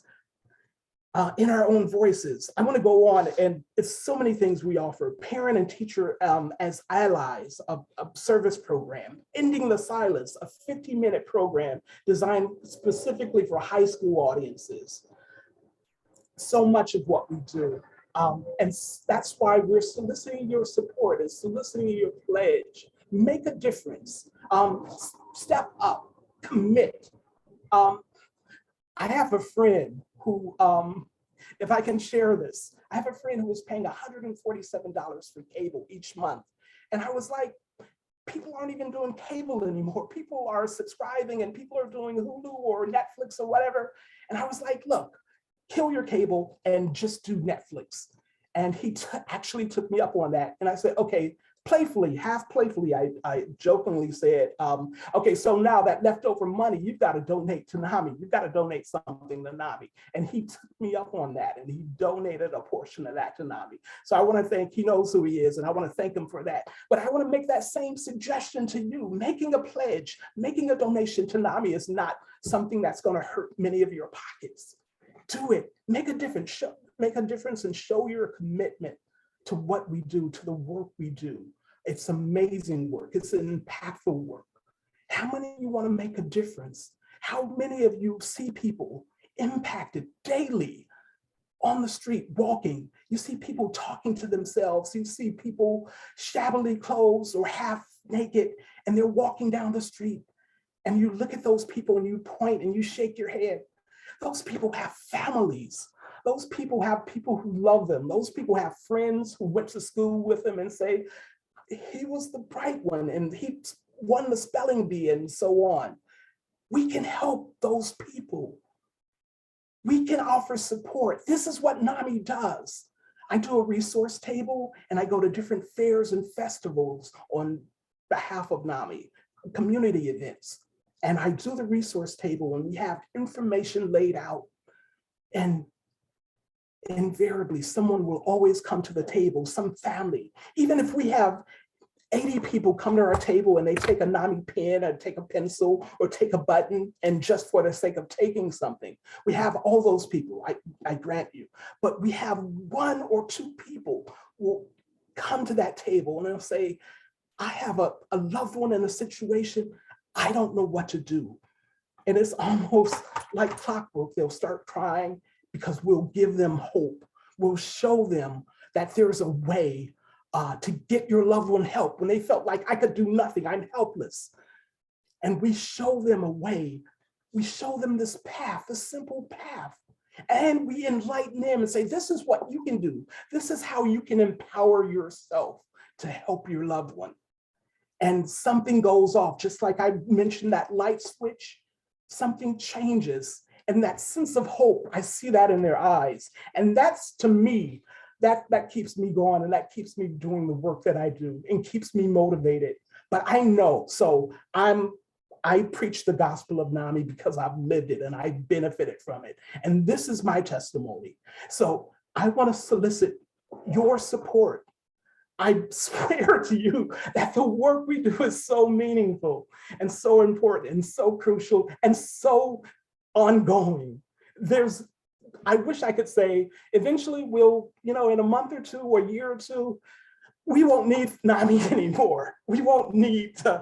in our own voices. I want to go on, and it's so many things we offer. Parent and teacher as allies, a service program, Ending the Silence, a 50-minute program designed specifically for high school audiences. So much of what we do. And that's why we're soliciting your support and soliciting your pledge. Make a difference. Step up, commit. I have a friend who, if I can share this, I have a friend who was paying $147 for cable each month. And I was like, people aren't even doing cable anymore. People are subscribing and people are doing Hulu or Netflix or whatever. And I was like, look, kill your cable and just do Netflix. And he actually took me up on that. And I said, okay, playfully, half playfully, I jokingly said, okay, so now that leftover money, you've got to donate to NAMI. You've got to donate something to NAMI. And he took me up on that and he donated a portion of that to NAMI. So I want to thank, he knows who he is, and I want to thank him for that. But I want to make that same suggestion to you. Making a pledge, making a donation to NAMI is not something that's going to hurt many of your pockets. Do it, make a difference, make a difference and show your commitment to what we do, to the work we do. It's amazing work, it's an impactful work. How many of you want to make a difference? How many of you see people impacted daily on the street, walking? You see people talking to themselves, you see people shabbily clothed or half naked, and they're walking down the street. And you look at those people and you point and you shake your head. Those people have families. Those people have people who love them. Those people have friends who went to school with them and say, he was the bright one and he won the spelling bee and so on. We can help those people. We can offer support. This is what NAMI does. I do a resource table and I go to different fairs and festivals on behalf of NAMI, community events. And I do the resource table and we have information laid out, and invariably someone will always come to the table, some family. Even if we have 80 people come to our table and they take a NAMI pen or take a pencil or take a button, and just for the sake of taking something, we have all those people, I grant you. But we have 1 or 2 people will come to that table and they'll say, I have a loved one in a situation, I don't know what to do. And it's almost like clockwork. They'll start crying because we'll give them hope. We'll show them that there's a way to get your loved one help when they felt like I could do nothing, I'm helpless. And we show them a way. We show them this path, this simple path. And we enlighten them and say, this is what you can do. This is how you can empower yourself to help your loved one. And something goes off, just like I mentioned that light switch, something changes. And that sense of hope, I see that in their eyes. And that's, to me, that keeps me going and that keeps me doing the work that I do and keeps me motivated. But I know, so I preach the gospel of NAMI because I've lived it and I benefited from it. And this is my testimony. So I want to solicit your support. I swear to you that the work we do is so meaningful and so important and so crucial and so ongoing. I wish I could say, eventually we'll, in a month or 2 or a year or 2, we won't need NAMI anymore. We won't need to,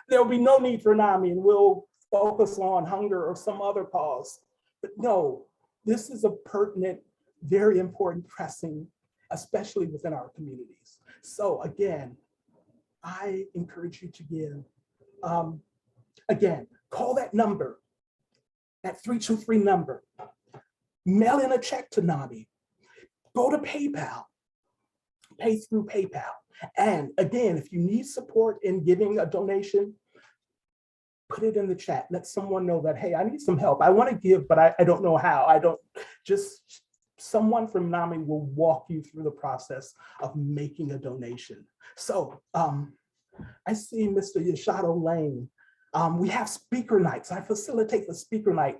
there'll be no need for NAMI and we'll focus on hunger or some other cause. But no, this is a pertinent, very important, pressing, especially within our communities. So again, I encourage you to give. Again, call that number, that 323 number. Mail in a check to NAMI. Go to PayPal. Pay through PayPal. And again, if you need support in giving a donation, put it in the chat. Let someone know that, hey, I need some help. I want to give, but I don't know how. Someone from NAMI will walk you through the process of making a donation. So I see Mr. Yashado Lane. We have speaker nights. I facilitate the speaker night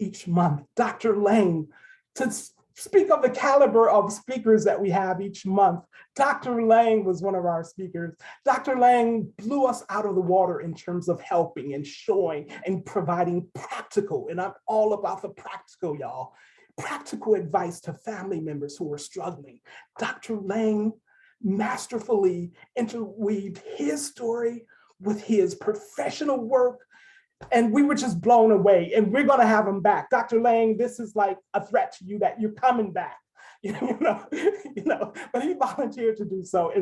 each month. Dr. Lane, to speak of the caliber of speakers that we have each month, Dr. Lang was one of our speakers. Dr. Lang blew us out of the water in terms of helping and showing and providing practical, and I'm all about the practical, y'all. practical advice to family members who are struggling. Dr. Lang masterfully interweaved his story with his professional work, and we were just blown away. And we're going to have him back. Dr. Lang, this is like a threat to you that you're coming back. But he volunteered to do so.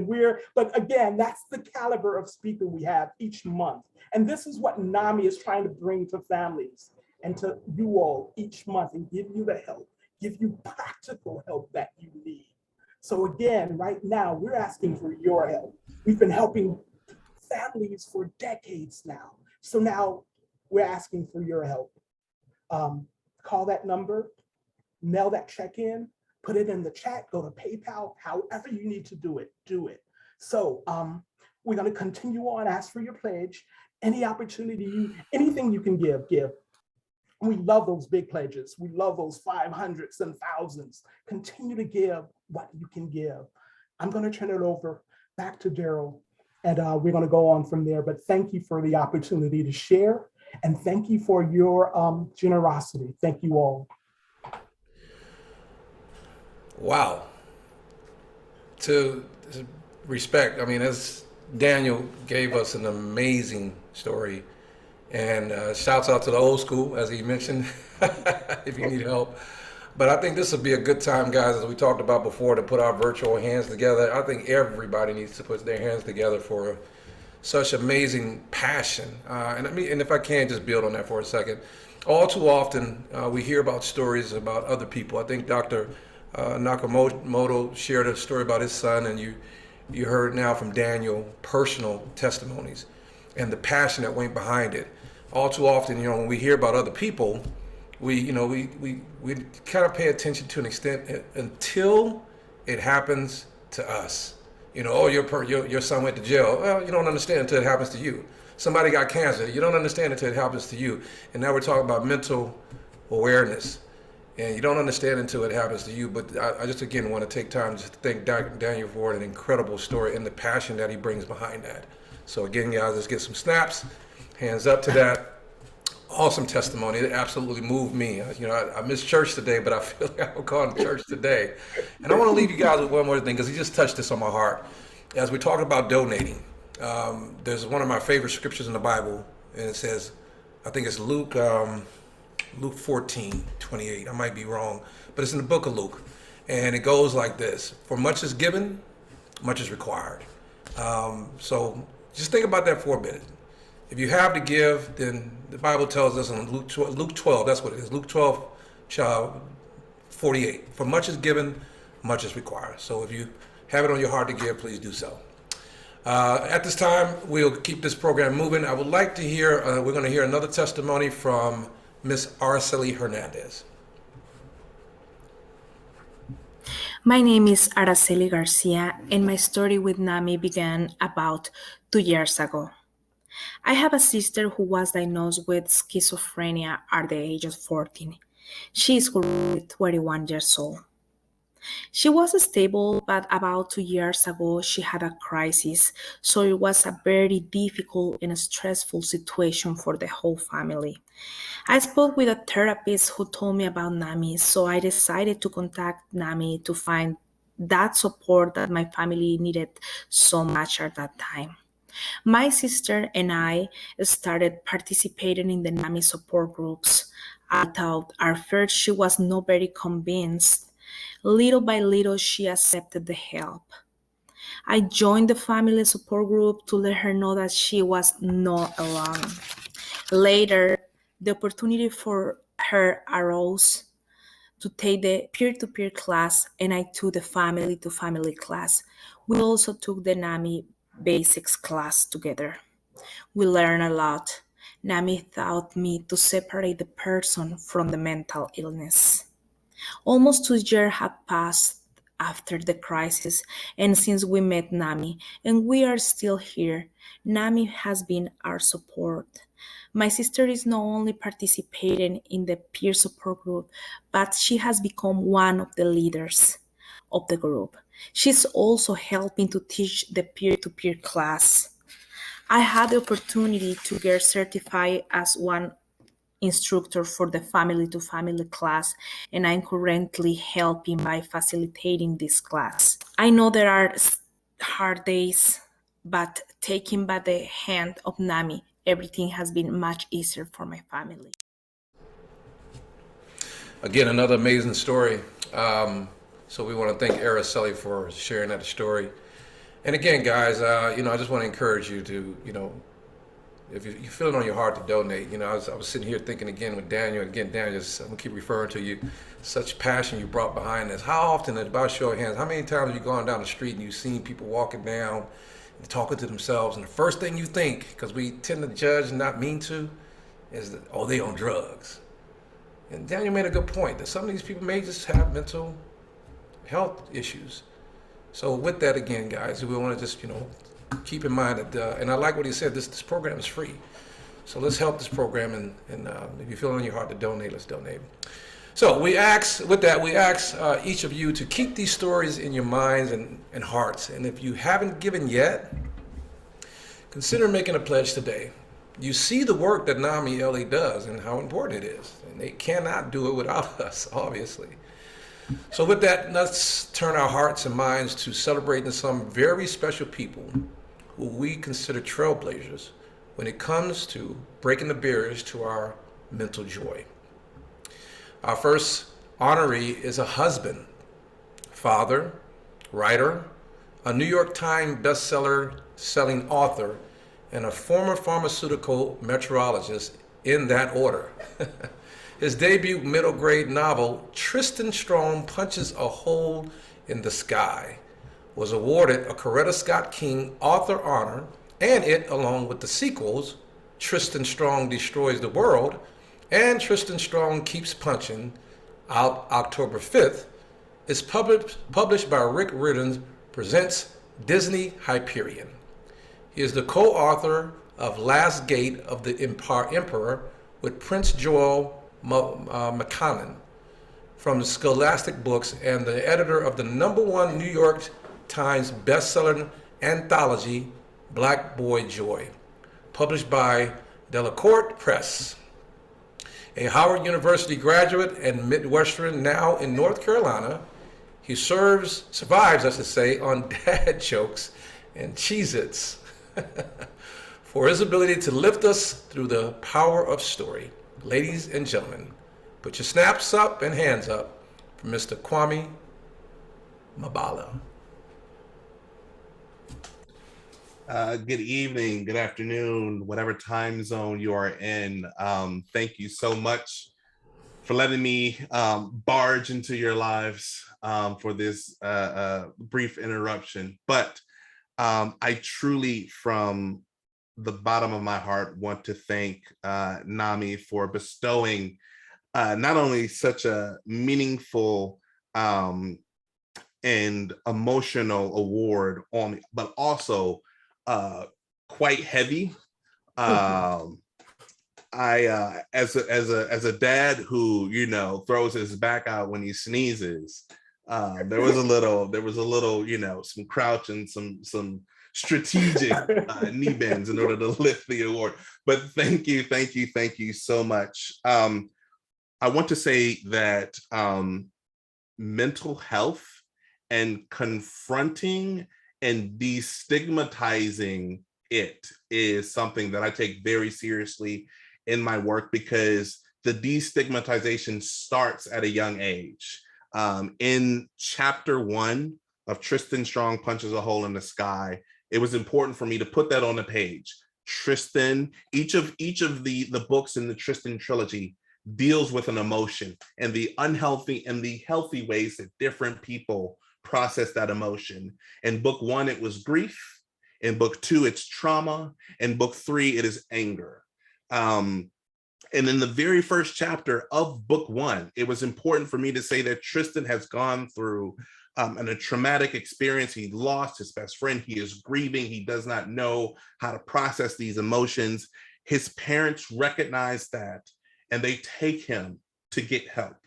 But again, that's the caliber of speaker we have each month. And this is what NAMI is trying to bring to families and to you all each month, and give you the help, give you practical help that you need. So again, right now, we're asking for your help. We've been helping families for decades now. So now we're asking for your help. Call that number, mail that check in, put it in the chat, go to PayPal, however you need to do it, do it. So we're going to continue on, ask for your pledge, any opportunity, anything you can give. We love those big pledges. We love those 500s and thousands. Continue to give what you can give. I'm going to turn it over back to Daryl, and we're going to go on from there. But thank you for the opportunity to share, and thank you for your generosity. Thank you all. Wow. To respect, I mean, as Daniel gave us an amazing story, and shouts out to the old school, as he mentioned, if you need help. But I think this would be a good time, guys, as we talked about before, to put our virtual hands together. I think everybody needs to put their hands together for such amazing passion. And if I can just build on that for a second. All too often, we hear about stories about other people. I think Dr. Nakamoto shared a story about his son, and you heard now from Daniel personal testimonies and the passion that went behind it. All too often, when we hear about other people, we kind of pay attention to an extent until it happens to us. Your son went to jail. Well, you don't understand until it happens to you. Somebody got cancer. You don't understand until it happens to you. And now we're talking about mental awareness. And you don't understand until it happens to you. But I just, again, want to take time just to thank Daniel for an incredible story and the passion that he brings behind that. So again, guys, let's get some snaps. Hands up to that. Awesome testimony. It absolutely moved me. I missed church today, but I feel like I'm going to church today. And I want to leave you guys with one more thing, because he just touched this on my heart. As we talk about donating, there's one of my favorite scriptures in the Bible, and it says, I think it's Luke 14:28. I might be wrong, but it's in the book of Luke. And it goes like this: for much is given, much is required. So just think about that for a minute. If you have to give, then the Bible tells us in Luke 12, that's what it is, Luke 12:48. For much is given, much is required. So if you have it on your heart to give, please do so. At this time, we'll keep this program moving. I would like to hear, we're going to hear another testimony from Miss Araceli Hernandez. My name is Araceli Garcia, and my story with NAMI began about 2 years ago. I have a sister who was diagnosed with schizophrenia at the age of 14. She is currently 21 years old. She was stable, but about 2 years ago, she had a crisis, so it was a very difficult and stressful situation for the whole family. I spoke with a therapist who told me about NAMI, so I decided to contact NAMI to find that support that my family needed so much at that time. My sister and I started participating in the NAMI support groups. I thought at first she was not very convinced. Little by little, she accepted the help. I joined the family support group to let her know that she was not alone. Later, the opportunity for her arose to take the peer-to-peer class, and I took the family-to-family class. We also took the NAMI basics class together. We learned a lot. NAMI taught me to separate the person from the mental illness. Almost 2 years have passed after the crisis and since we met NAMI, and we are still here. NAMI has been our support. My sister is not only participating in the peer support group, but she has become one of the leaders of the group. She's also helping to teach the peer-to-peer class. I had the opportunity to get certified as one instructor for the family to family class, and I'm currently helping by facilitating this class. I know there are hard days, but taken by the hand of NAMI, everything has been much easier for my family. Again, another amazing story. So we want to thank Araceli for sharing that story. And again, guys, I just want to encourage you to, if you feel it on your heart to donate. I was sitting here thinking again with Daniel. Again, Daniel, I'm gonna keep referring to you. Such passion you brought behind this. How often, about show of hands, how many times have you gone down the street and you've seen people walking down and talking to themselves, and the first thing you think, because we tend to judge and not mean to, is that, oh, they on drugs. And Daniel made a good point that some of these people may just have mental health issues. So with that, again, guys, we want to just, keep in mind that, and I like what he said, this program is free. So let's help this program, and if you feel it on your heart to donate, let's donate. So we ask each of you to keep these stories in your minds and hearts. And if you haven't given yet, consider making a pledge today. You see the work that NAMI LA does and how important it is. And they cannot do it without us, obviously. So with that, let's turn our hearts and minds to celebrating some very special people who we consider trailblazers when it comes to breaking the barriers to our mental joy. Our first honoree is a husband, father, writer, a New York Times bestseller selling author, and a former pharmaceutical meteorologist in that order. His debut middle grade novel, Tristan Strong Punches a Hole in the Sky, was awarded a Coretta Scott King author honor, and it, along with the sequels, Tristan Strong Destroys the World and Tristan Strong Keeps Punching, out October 5th, is published by Rick Riordan Presents Disney Hyperion. He is the co-author of Last Gate of the Emperor with Prince Joel McConnon from Scholastic Books and the editor of the #1 New York Times bestselling anthology, Black Boy Joy, published by Delacorte Press. A Howard University graduate and Midwestern, now in North Carolina, he survives, on dad jokes and Cheez-Its for his ability to lift us through the power of story. Ladies and gentlemen, put your snaps up and hands up for Mr. Kwame Mabala. Good evening, good afternoon, whatever time zone you are in. Thank you so much for letting me barge into your lives for this brief interruption. But I truly, from the bottom of my heart, want to thank NAMI for bestowing not only such a meaningful and emotional award on me, but also quite heavy. I as a dad who throws his back out when he sneezes, there was a little some crouch and some strategic knee bends in order to lift the award. But thank you so much. I want to say that mental health and confronting and destigmatizing it is something that I take very seriously in my work, because the destigmatization starts at a young age. In chapter 1 of Tristan Strong Punches a Hole in the Sky, it was important for me to put that on the page. Tristan, each of the books in the Tristan trilogy deals with an emotion and the unhealthy and the healthy ways that different people process that emotion. In book 1, it was grief. In book 2, it's trauma. In book 3, it is anger. And in the very first chapter of book 1, it was important for me to say that Tristan has gone through a traumatic experience. He lost his best friend. He is grieving. He does not know how to process these emotions. His parents recognize that, and they take him to get help.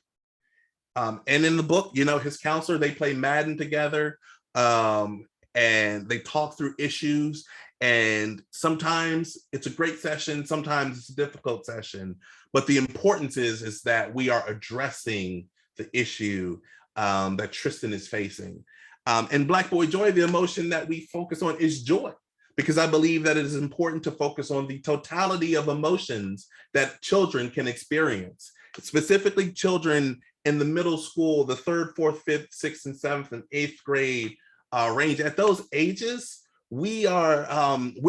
And in the book, his counselor, they play Madden together, and they talk through issues. And sometimes it's a great session, sometimes it's a difficult session. But the importance is that we are addressing the issue that Tristan is facing. And Black Boy Joy, the emotion that we focus on is joy, because I believe that it is important to focus on the totality of emotions that children can experience, specifically children in the middle school, the 3rd, 4th, 5th, 6th, and 7th, and 8th grade range. At those ages, we're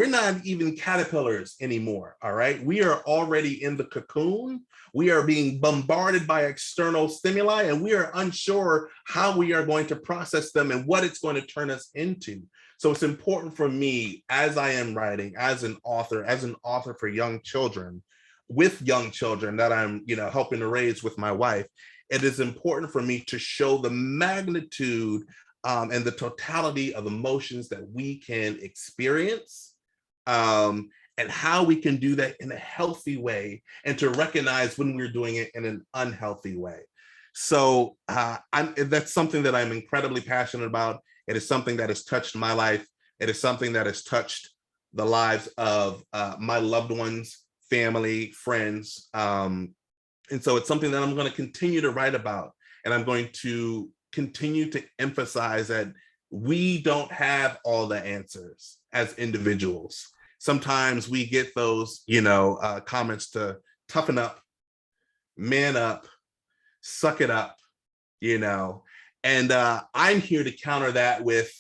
not even caterpillars anymore, all right? We are already in the cocoon. We are being bombarded by external stimuli, and we are unsure how we are going to process them and what it's going to turn us into. So it's important for me, as I am writing, as an author for young children, with young children that I'm, helping to raise with my wife, it is important for me to show the magnitude and the totality of emotions that we can experience, and how we can do that in a healthy way, and to recognize when we're doing it in an unhealthy way. So that's something that I'm incredibly passionate about. It is something that has touched my life. It is something that has touched the lives of my loved ones, family, friends. And so it's something that I'm going to continue to write about. And I'm going to continue to emphasize that we don't have all the answers as individuals. Sometimes we get those, comments to toughen up, man up, suck it up, and I'm here to counter that with,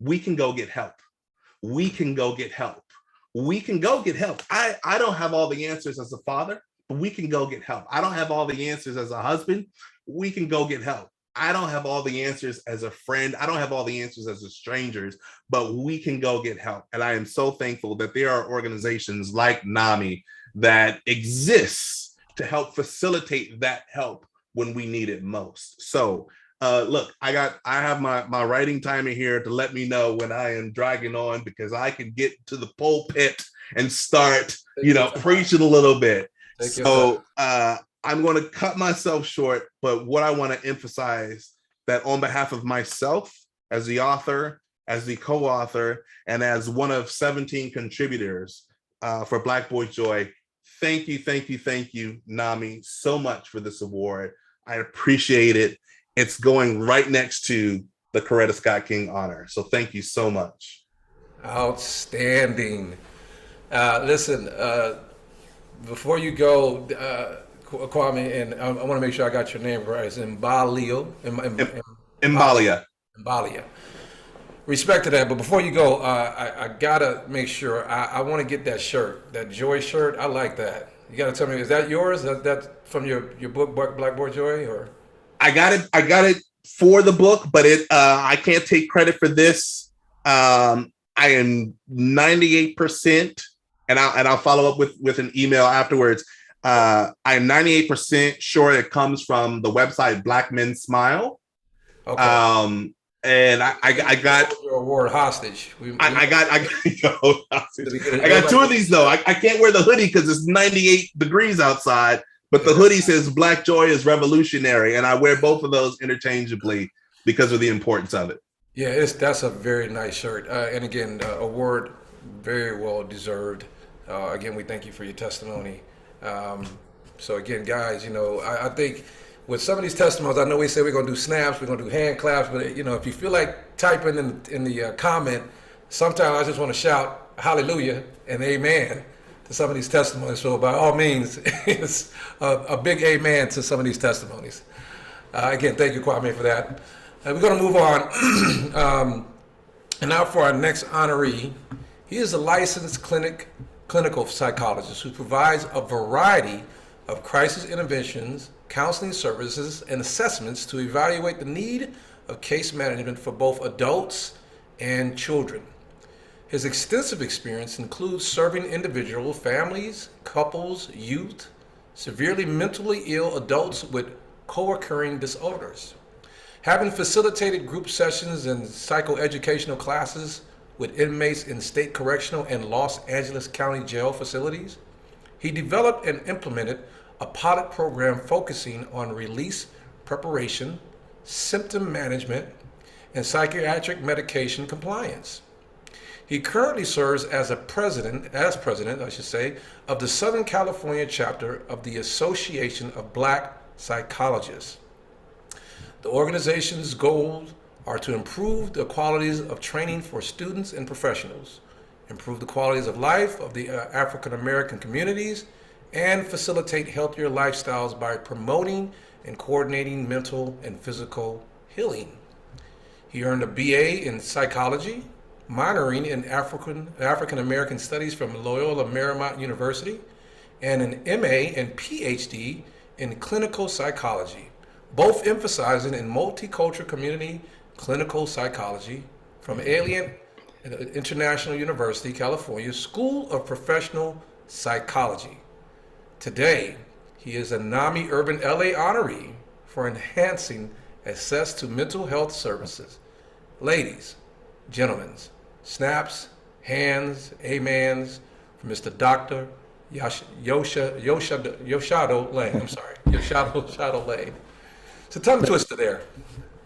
we can go get help. We can go get help. We can go get help. I don't have all the answers as a father, but we can go get help. I don't have all the answers as a husband. We can go get help. I don't have all the answers as a friend. I don't have all the answers as a strangers, but we can go get help. And I am so thankful that there are organizations like NAMI that exists to help facilitate that help when we need it most. So look, I have my writing timer here to let me know when I am dragging on, because I can get to the pulpit and start, preaching a little bit. So I'm going to cut myself short, but what I want to emphasize, that on behalf of myself as the author, as the co-author, and as one of 17 contributors for Black Boy Joy, thank you, NAMI, so much for this award. I appreciate it. It's going right next to the Coretta Scott King honor. So thank you so much. Outstanding. Listen, before you go, Kwame, and I want to make sure I got your name right. It's Mbalia. Mbalia. Respect to that, but before you go, I gotta make sure. I want to get that shirt, that Joy shirt. I like that. You gotta tell me, is that yours? That from your book, Black Boy Joy, or? I got it for the book, but I can't take credit for this. I am 98%, and I'll follow up with an email afterwards. I am 98% sure it comes from the website Black Men Smile. Okay. And I got your award hostage. I got two of these though. I can't wear the hoodie because it's 98 degrees outside, but the hoodie says Black Joy is revolutionary, and I wear both of those interchangeably because of the importance of it. Yeah, that's a very nice shirt, and again, award very well deserved. Again, we thank you for your testimony. So again, guys, I think with some of these testimonies, I know we say we're going to do snaps, we're going to do hand claps, but if you feel like typing in the comment, sometimes I just want to shout hallelujah and amen to some of these testimonies. So by all means, it's a big amen to some of these testimonies. Again, thank you, Kwame, for that. We're going to move on. And now for our next honoree. He is a licensed clinical psychologist who provides a variety of crisis interventions, counseling services, and assessments to evaluate the need of case management for both adults and children. His extensive experience includes serving individual families, couples, youth, severely mentally ill adults with co-occurring disorders. Having facilitated group sessions and psychoeducational classes with inmates in state correctional and Los Angeles County jail facilities, he developed and implemented a pilot program focusing on release preparation, symptom management, and psychiatric medication compliance. He currently serves as president, I should say, of the Southern California chapter of the Association of Black Psychologists. The organization's goals are to improve the qualities of training for students and professionals, improve the qualities of life of the African American communities, and facilitate healthier lifestyles by promoting and coordinating mental and physical healing. He earned a BA in psychology, minoring in African American Studies from Loyola Marymount University, and an MA and PhD in clinical psychology, both emphasizing in multicultural community clinical psychology from Alien International University, California, School of Professional Psychology. Today, he is a NAMI Urban LA honoree for enhancing access to mental health services. Ladies, gentlemen, snaps, hands, amens for Mr. Dr. Yoshado Lane. I'm sorry, Yoshado Lane. It's a tongue twister there.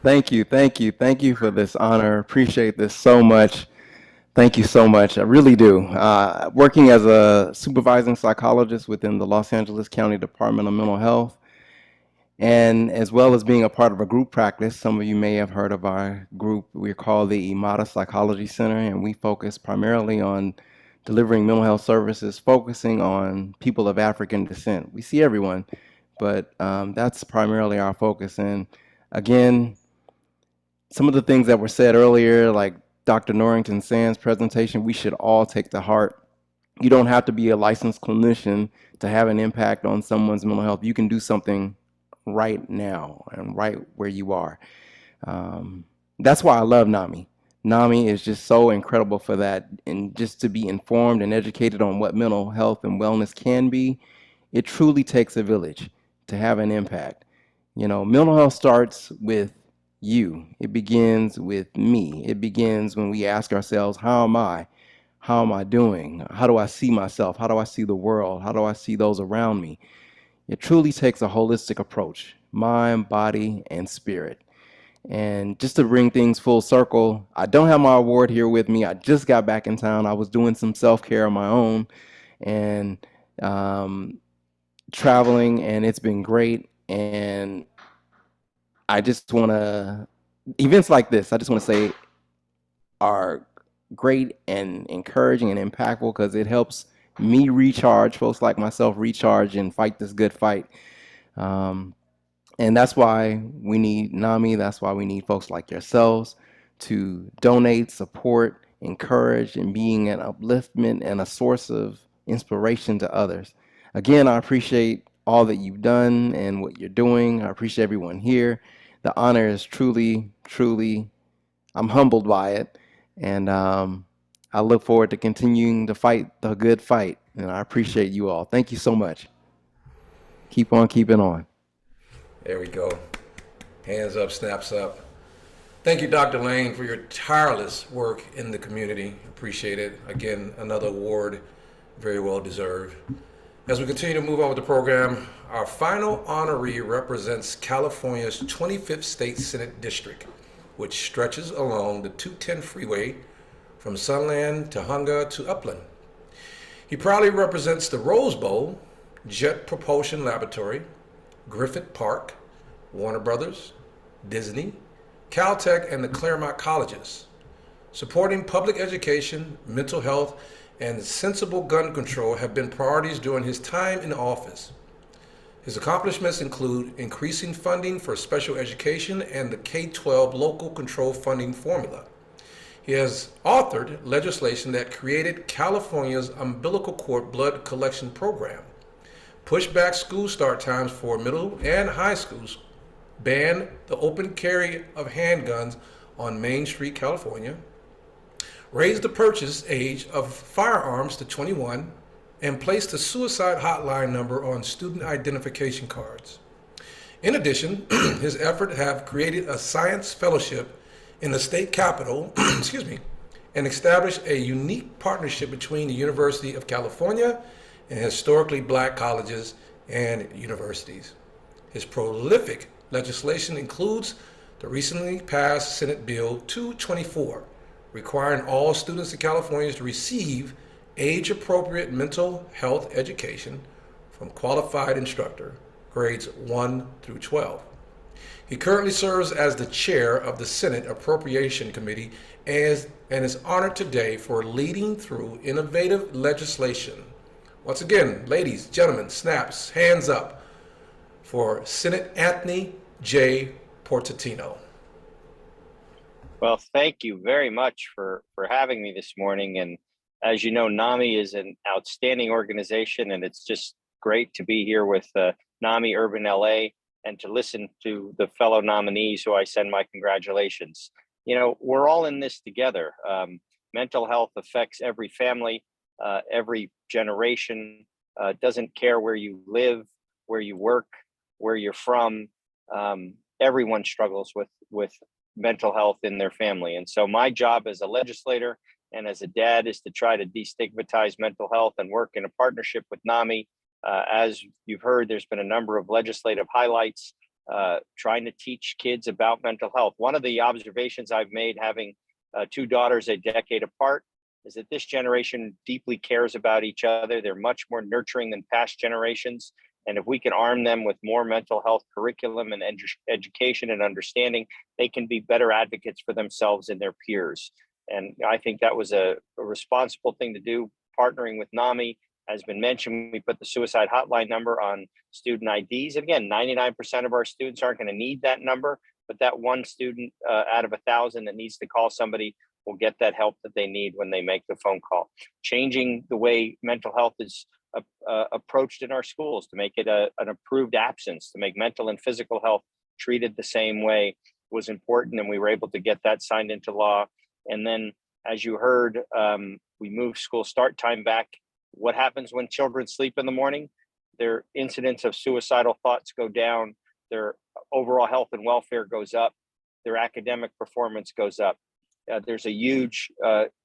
Thank you for this honor. Appreciate this so much. Thank you so much. I really do. Working as a supervising psychologist within the Los Angeles County Department of Mental Health, and as well as being a part of a group practice. Some of you may have heard of our group. We're called the Imada Psychology Center, and we focus primarily on delivering mental health services, focusing on people of African descent. We see everyone, but that's primarily our focus. And again, some of the things that were said earlier, like Dr. Norrington Sands' presentation, we should all take to heart. You don't have to be a licensed clinician to have an impact on someone's mental health. You can do something right now and right where you are. That's why I love NAMI. NAMI is just so incredible for that, and just to be informed and educated on what mental health and wellness can be. It truly takes a village to have an impact. You know, mental health starts with you. It begins with me. It begins when we ask ourselves, how am I? How am I doing? How do I see myself? How do I see the world? How do I see those around me? It truly takes a holistic approach, mind, body, and spirit. And just to bring things full circle, I don't have my award here with me. I just got back in town. I was doing some self-care on my own and traveling, and it's been great. And I just want to, events like this, I just want to say are great and encouraging and impactful because it helps me recharge, folks like myself recharge and fight this good fight. And that's why we need NAMI. That's why we need folks like yourselves to donate, support, encourage, and being an upliftment and a source of inspiration to others. Again, I appreciate all that you've done and what you're doing. I appreciate everyone here. The honor is truly, I'm humbled by it. And I look forward to continuing to fight the good fight. And I appreciate you all. Thank you so much. Keep on keeping on. There we go. Hands up, snaps up. Thank you, Dr. Lane, for your tireless work in the community. Appreciate it. Again, another award, very well deserved. As we continue to move on with the program, our final honoree represents California's 25th State Senate District, which stretches along the 210 freeway from Sunland to Hunga to Upland. He proudly represents the Rose Bowl, Jet Propulsion Laboratory, Griffith Park, Warner Brothers, Disney, Caltech, and the Claremont Colleges. Supporting public education, mental health, and sensible gun control have been priorities during his time in office. His accomplishments include increasing funding for special education and the K-12 local control funding formula. He has authored legislation that created California's umbilical cord blood collection program, pushed back school start times for middle and high schools, banned the open carry of handguns on Main Street, California, raised the purchase age of firearms to 21, and placed a suicide hotline number on student identification cards. In addition, his efforts have created a science fellowship in the state capitol, and established a unique partnership between the University of California and historically black colleges and universities. His prolific legislation includes the recently passed Senate Bill 224, requiring all students in California to receive age-appropriate mental health education from qualified instructor, grades 1 through 12. He currently serves as the chair of the Senate Appropriation Committee and is honored today for leading through innovative legislation. Once again, ladies, gentlemen, snaps, hands up for Senate Anthony J. Portatino. Well, thank you very much for having me this morning. And as you know, NAMI is an outstanding organization, and it's just great to be here with NAMI Urban LA and to listen to the fellow nominees who I send my congratulations. You know, we're all in this together. Mental health affects every family, every generation, doesn't care where you live, where you work, where you're from. Everyone struggles with mental health in their family. And so my job as a legislator and as a dad is to try to destigmatize mental health and work in a partnership with NAMI. As you've heard, there's been a number of legislative highlights trying to teach kids about mental health. One of the observations I've made having two daughters a decade apart is that this generation deeply cares about each other. They're much more nurturing than past generations. And if we can arm them with more mental health curriculum and education and understanding, they can be better advocates for themselves and their peers. And I think that was a responsible thing to do, partnering with NAMI. Has been mentioned, we put the suicide hotline number on student IDs. And again, 99% of our students aren't going to need that number, but that one student out of 1,000 that needs to call somebody will get that help that they need when they make the phone call. Changing the way mental health is approached in our schools to make it an approved absence, to make mental and physical health treated the same way was important. And we were able to get that signed into law. And then, as you heard, we moved school start time back. What happens when children sleep in the morning? Their incidence of suicidal thoughts go down, their overall health and welfare goes up, their academic performance goes up. There's a huge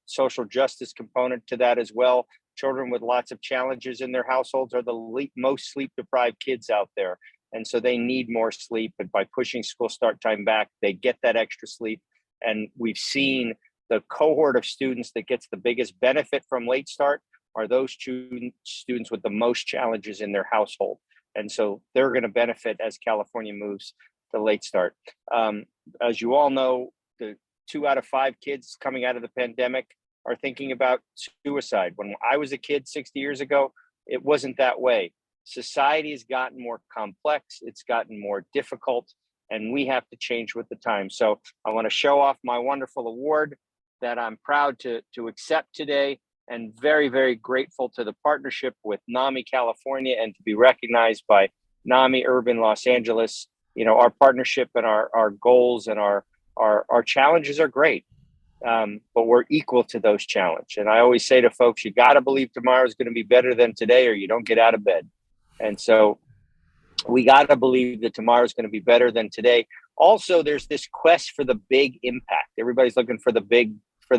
social justice component to that as well. Children with lots of challenges in their households are the most sleep-deprived kids out there. And so they need more sleep. And by pushing school start time back, they get that extra sleep. And we've seen the cohort of students that gets the biggest benefit from late start are those students with the most challenges in their household. And so they're going to benefit as California moves to late start. As you all know, the 2 out of 5 kids coming out of the pandemic are thinking about suicide. When I was a kid 60 years ago, it wasn't that way. Society has gotten more complex, it's gotten more difficult, and we have to change with the time. So I want to show off my wonderful award that I'm proud to accept today, and very, very grateful to the partnership with NAMI California and to be recognized by NAMI Urban Los Angeles. You know, our partnership and our goals and our challenges are great, but we're equal to those challenges. And I always say to folks, you got to believe tomorrow is going to be better than today, or you don't get out of bed. And so we got to believe that tomorrow is going to be better than today. Also, there's this quest for the big impact. Everybody's looking for the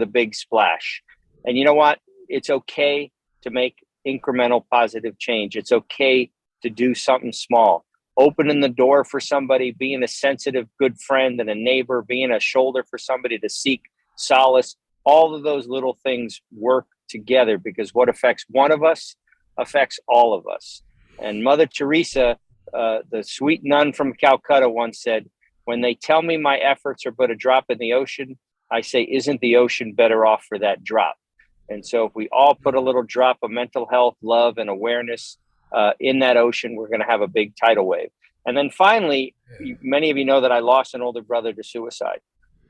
big splash. And you know what? It's okay to make incremental positive change. It's okay to do something small. Opening the door for somebody, being a sensitive, good friend and a neighbor, being a shoulder for somebody to seek solace. All of those little things work together, because what affects one of us affects all of us. And Mother Teresa, the sweet nun from Calcutta, once said, "When they tell me my efforts are but a drop in the ocean, I say, isn't the ocean better off for that drop?" And so if we all put a little drop of mental health, love, and awareness in that ocean, we're going to have a big tidal wave. And then finally, many of you know that I lost an older brother to suicide.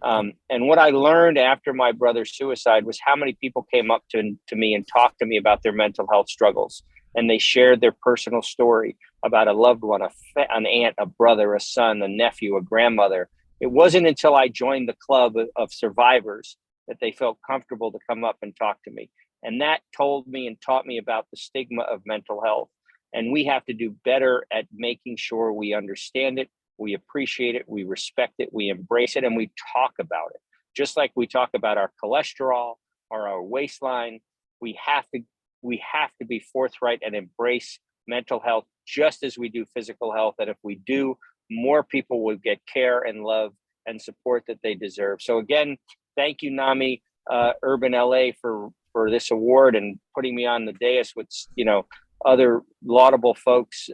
And what I learned after my brother's suicide was how many people came up to me and talked to me about their mental health struggles. And they shared their personal story about a loved one, an aunt, a brother, a son, a nephew, a grandmother. It wasn't until I joined the club of survivors that they felt comfortable to come up and talk to me. And that told me and taught me about the stigma of mental health. And we have to do better at making sure we understand it, we appreciate it, we respect it, we embrace it, and we talk about it. Just like we talk about our cholesterol or our waistline, we have to be forthright and embrace mental health just as we do physical health. And if we do, more people will get care and love and support that they deserve. So again, thank you, NAMI. Urban LA for this award and putting me on the dais with, you know, other laudable folks.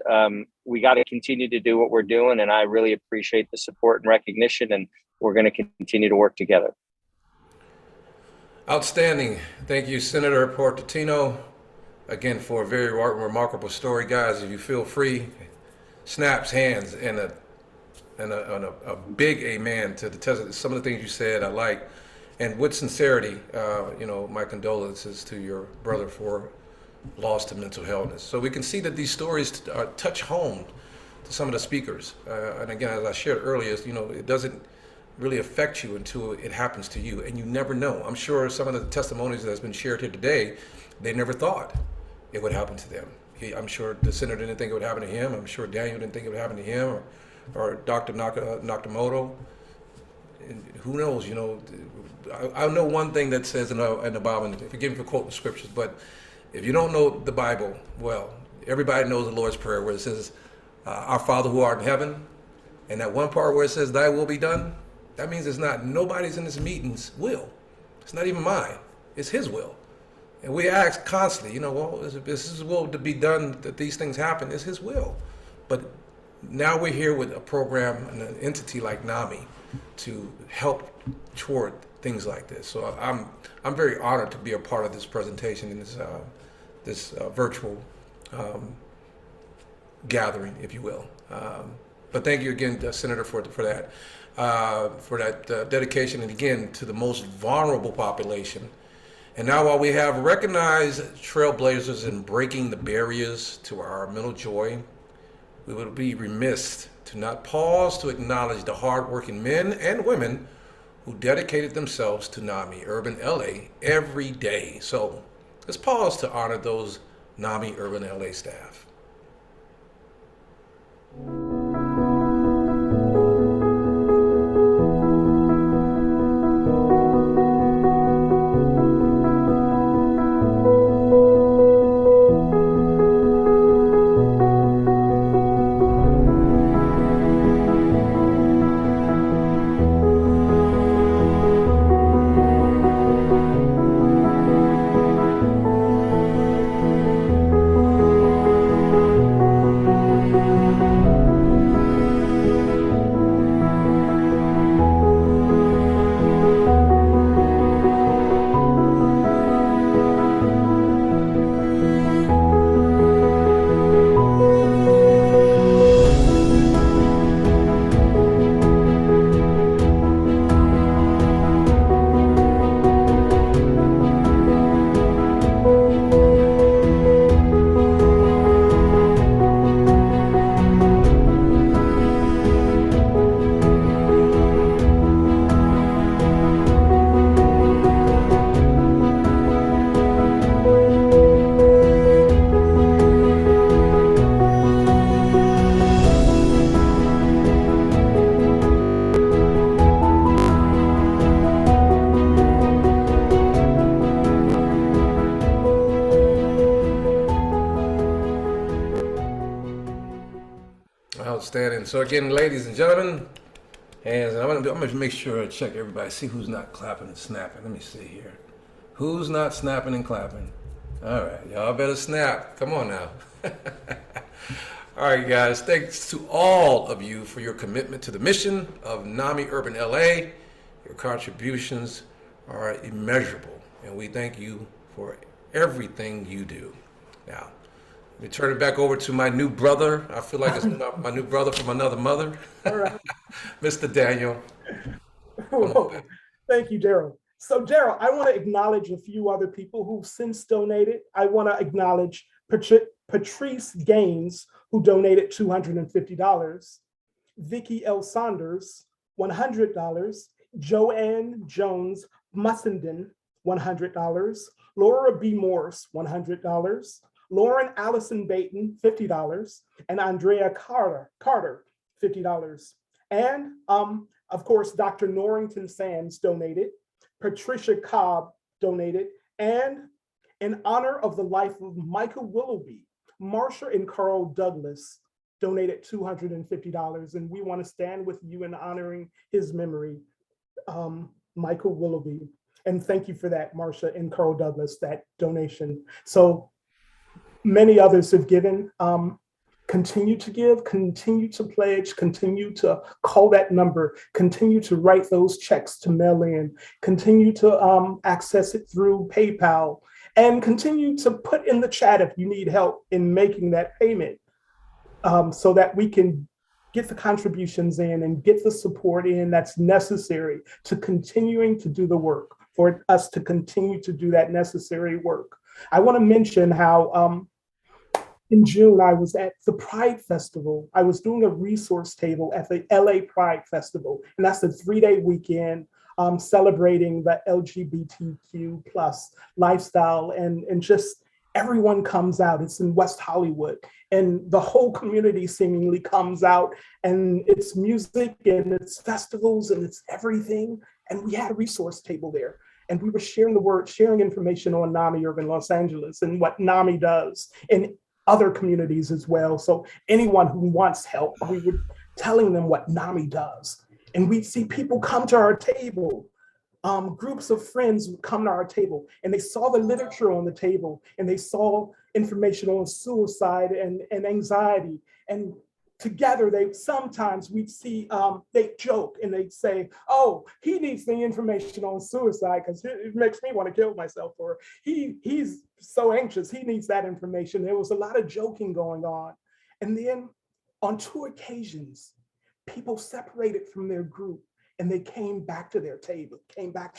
We got to continue to do what we're doing, and I really appreciate the support and recognition, and we're going to continue to work together. Outstanding. Thank you, Senator Portantino, again, for a very remarkable story. Guys, if you feel free, snaps, hands, and a big amen to some of the things you said. I like, and with sincerity, you know, my condolences to your brother for loss to mental illness. So we can see that these stories touch home to some of the speakers. And again, as I shared earlier, you know, it doesn't really affect you until it happens to you, and you never know. I'm sure some of the testimonies that's been shared here today, they never thought it would happen to them. I'm sure the senator didn't think it would happen to him. I'm sure Daniel didn't think it would happen to him, or Dr. Nakamoto. And who knows? You know, I know one thing that says in the Bible, and forgive me for quoting scriptures, but if you don't know the Bible, well, everybody knows the Lord's Prayer where it says, "Our Father who art in heaven," and that one part where it says, "Thy will be done." That means it's not nobody's in this meeting's will. It's not even mine. It's His will. And we ask constantly, you know, well, is His will to be done that these things happen? It's His will. But now we're here with a program and an entity like NAMI to help toward things like this. So I'm very honored to be a part of this presentation in this virtual gathering, if you will. But thank you again, Senator, for that. Dedication, and again, to the most vulnerable population. And now, while we have recognized trailblazers in breaking the barriers to our mental joy, we would be remiss to not pause to acknowledge the hardworking men and women who dedicated themselves to NAMI Urban LA every day. So let's pause to honor those NAMI Urban LA staff. Outstanding. So again, ladies and gentlemen, hands, and I'm gonna make sure I check everybody, see who's not clapping and snapping. Let me see here. Who's not snapping and clapping? All right, y'all better snap. Come on now. All right, guys, thanks to all of you for your commitment to the mission of NAMI Urban LA. Your contributions are immeasurable, and we thank you for everything you do. Now, let me turn it back over to my new brother. I feel like it's my new brother from another mother. All right. Mr. Daniel. Thank you, Daryl. So Daryl, I want to acknowledge a few other people who've since donated. I want to acknowledge Patrice Gaines, who donated $250, Vicky L. Saunders, $100, Joanne Jones Mussenden, $100, Laura B. Morse, $100, Lauren Allison Baton, $50, and Andrea Carter, $50. And of course, Dr. Norrington Sands donated, Patricia Cobb donated, and in honor of the life of Michael Willoughby, Marsha and Carl Douglas donated $250, and we want to stand with you in honoring his memory, Michael Willoughby. And thank you for that, Marcia and Carl Douglas, that donation. So many others have given. Continue to give, continue to pledge, continue to call that number, continue to write those checks to mail in, continue to access it through PayPal, and continue to put in the chat if you need help in making that payment, so that we can get the contributions in and get the support in that's necessary to continuing to do the work, for us to continue to do that necessary work. I want to mention how in June, I was at the Pride Festival. I was doing a resource table at the LA Pride Festival, and that's a 3-day weekend celebrating the LGBTQ plus lifestyle, and just everyone comes out. It's in West Hollywood, and the whole community seemingly comes out, and it's music and it's festivals and it's everything. And we had a resource table there, and we were sharing information on NAMI Urban Los Angeles and what NAMI does in other communities as well. So anyone who wants help, we were telling them what NAMI does. And we'd see people come to our table. Groups of friends would come to our table, and they saw the literature on the table, and they saw information on suicide and anxiety. And together, we'd see, they joke and they'd say, oh, he needs the information on suicide because it makes me want to kill myself, or he's so anxious, he needs that information. There was a lot of joking going on. And then on 2 occasions, people separated from their group and they came back to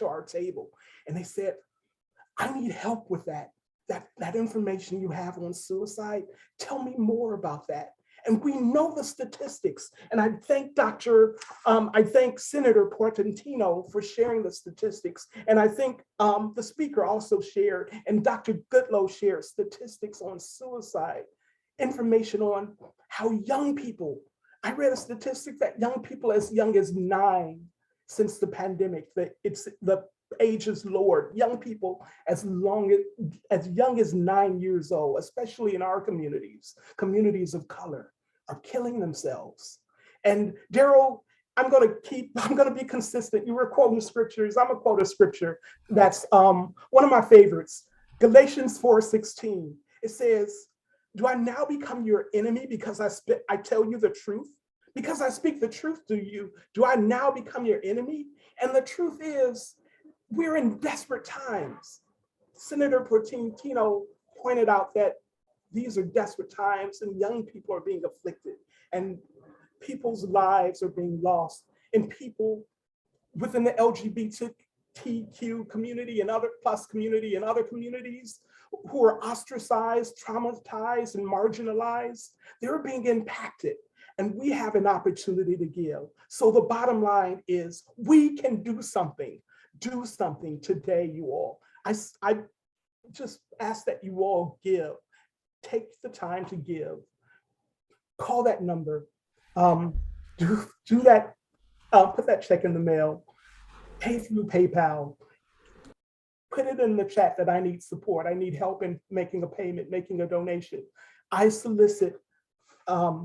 our table, and they said, I need help with that information you have on suicide. Tell me more about that. And we know the statistics. And I thank Senator Portantino for sharing the statistics. And I think the speaker also shared, and Dr. Goodloe shared statistics on suicide, information on how young people, I read a statistic that young people as young as 9, since the pandemic, that the age is lowered. Young people as young as 9 years old, especially in our communities of color, are killing themselves. And Daryl, I'm going to be consistent. You were quoting scriptures. I'm going to quote a scripture that's one of my favorites. Galatians 4:16. It says, do I now become your enemy because I tell you the truth? Because I speak the truth to you, do I now become your enemy? And the truth is, we're in desperate times. Senator Portantino pointed out that these are desperate times, and young people are being afflicted, and people's lives are being lost, and people within the LGBTQ community and other communities who are ostracized, traumatized, and marginalized, they're being impacted. And we have an opportunity to give. So the bottom line is, we can do something. Do something today, you all. I just ask that you all give. Take the time to give. Call that number. Do that. Put that check in the mail. Pay through PayPal. Put it in the chat that I need support. I need help in making a payment, making a donation. I solicit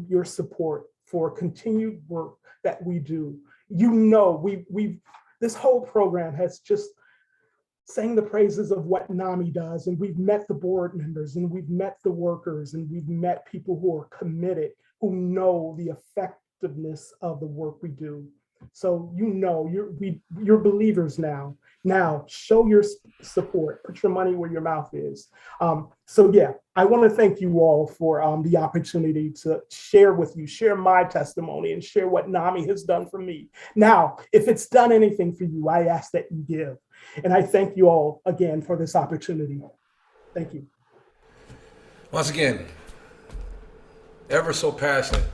your support for continued work that we do. You know, this whole program has just sang the praises of what NAMI does, and we've met the board members, and we've met the workers, and we've met people who are committed, who know the effectiveness of the work we do. So you know, you're believers now. Now show your support, put your money where your mouth is. So yeah, I want to thank you all for the opportunity to share my testimony and share what NAMI has done for me. Now, if it's done anything for you, I ask that you give. And I thank you all again for this opportunity. Thank you. Once again, ever so passionate,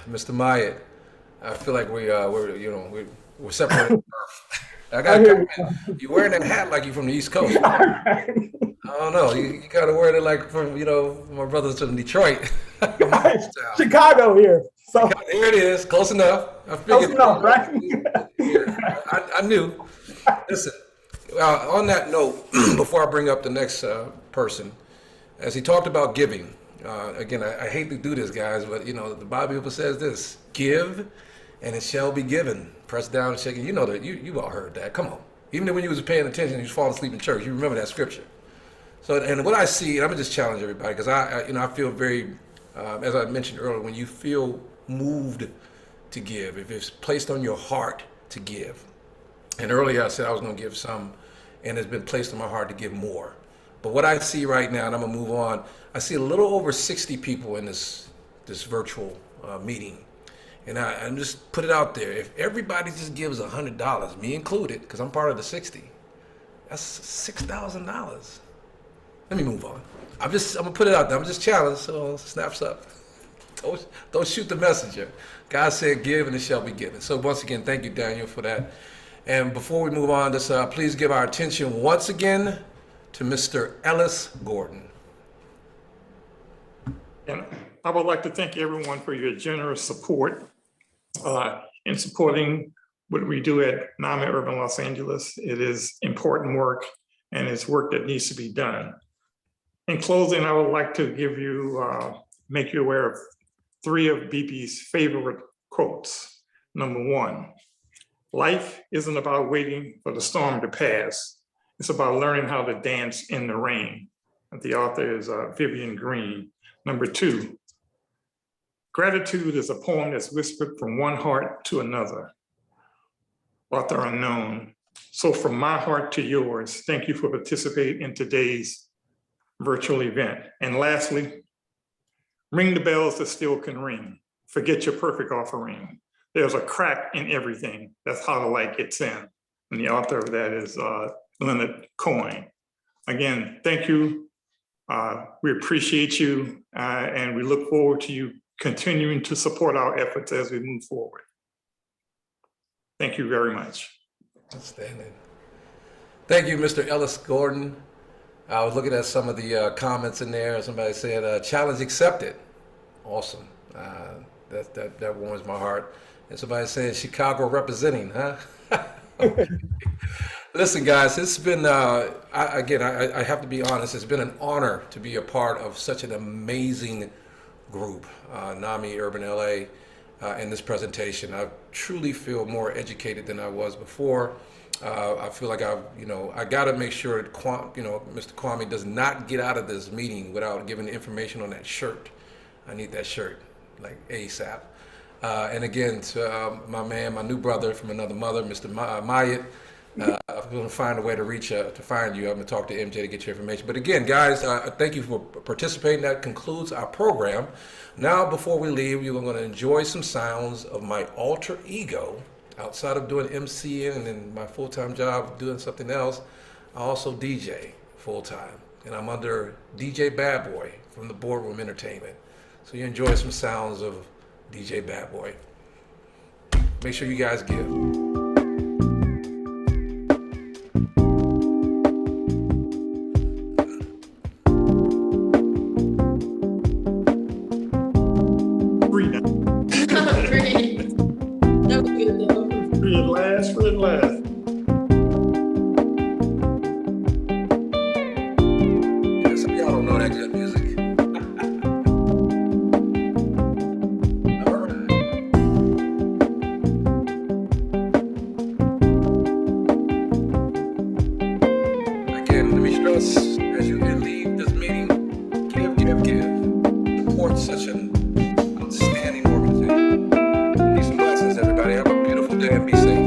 Mr. Myatt. I feel like we're separated. I got to comment. You're wearing that hat like you're from the East Coast. I don't know. You got to wear it like from my brothers from Detroit. Chicago here. So here it is. Close enough. I figured. Close enough, right? I knew. Listen. On that note, before I bring up the next person, as he talked about giving. Again, I hate to do this, guys, but the Bible says this: give, and it shall be given. Pressed down and shaken. You know that. You all heard that. Come on. Even when you was paying attention, you was falling asleep in church. You remember that scripture. So, and what I see, and I'm gonna just challenge everybody, because I feel very, as I mentioned earlier, when you feel moved to give, if it's placed on your heart to give, and earlier I said I was gonna give some, and it's been placed on my heart to give more. But what I see right now, and I'm gonna move on, I see a little over 60 people in this virtual meeting. And I'm just put it out there. If everybody just gives $100, me included, because I'm part of the 60, that's $6,000. Let me move on. I'm gonna put it out there. I'm just challenged, so snaps up. Don't shoot the messenger. God said, "Give, and it shall be given." So once again, thank you, Daniel, for that. And before we move on, just please give our attention once again to Mr. Ellis Gordon. And I would like to thank everyone for your generous support in supporting what we do at NAMI Urban Los Angeles. It is important work, and it's work that needs to be done. In closing, I would like to give you, make you aware of 3 of BB's favorite quotes. Number 1, life isn't about waiting for the storm to pass. It's about learning how to dance in the rain. And the author is Vivian Green. Number 2, gratitude is a poem that's whispered from one heart to another. Author unknown. So from my heart to yours, thank you for participating in today's virtual event. And lastly, ring the bells that still can ring. Forget your perfect offering. There's a crack in everything. That's how the light gets in. And the author of that is Leonard Cohen. Again, thank you. We appreciate you, and we look forward to you continuing to support our efforts as we move forward. Thank you very much. Outstanding. Thank you, Mr. Ellis Gordon. I was looking at some of the comments in there. Somebody said, challenge accepted. Awesome. That warms my heart. And somebody said, Chicago representing, huh? Listen, guys, it's been, I have to be honest, it's been an honor to be a part of such an amazing group, NAMI Urban LA, in this presentation. I truly feel more educated than I was before. I feel like I got to make sure that Mr. Kwame does not get out of this meeting without giving information on that shirt. I need that shirt, like ASAP. And again, to my man, my new brother from another mother, Mr. Mayat. I'm going to find a way to reach to find you. I'm going to talk to MJ to get your information. But again, guys, thank you for participating. That concludes our program. Now, before we leave, you're going to enjoy some sounds of my alter ego. Outside of doing MCing and my full-time job doing something else, I also DJ full-time. And I'm under DJ Bad Boy from the Boardroom Entertainment. So you enjoy some sounds of DJ Bad Boy. Make sure you guys give. Free at last. Yeah, some of y'all don't know that good music. All right. Again, let me stress, as you leave this meeting, give. Support such an outstanding organization. Peace and blessings, everybody. Have a beautiful day and be safe.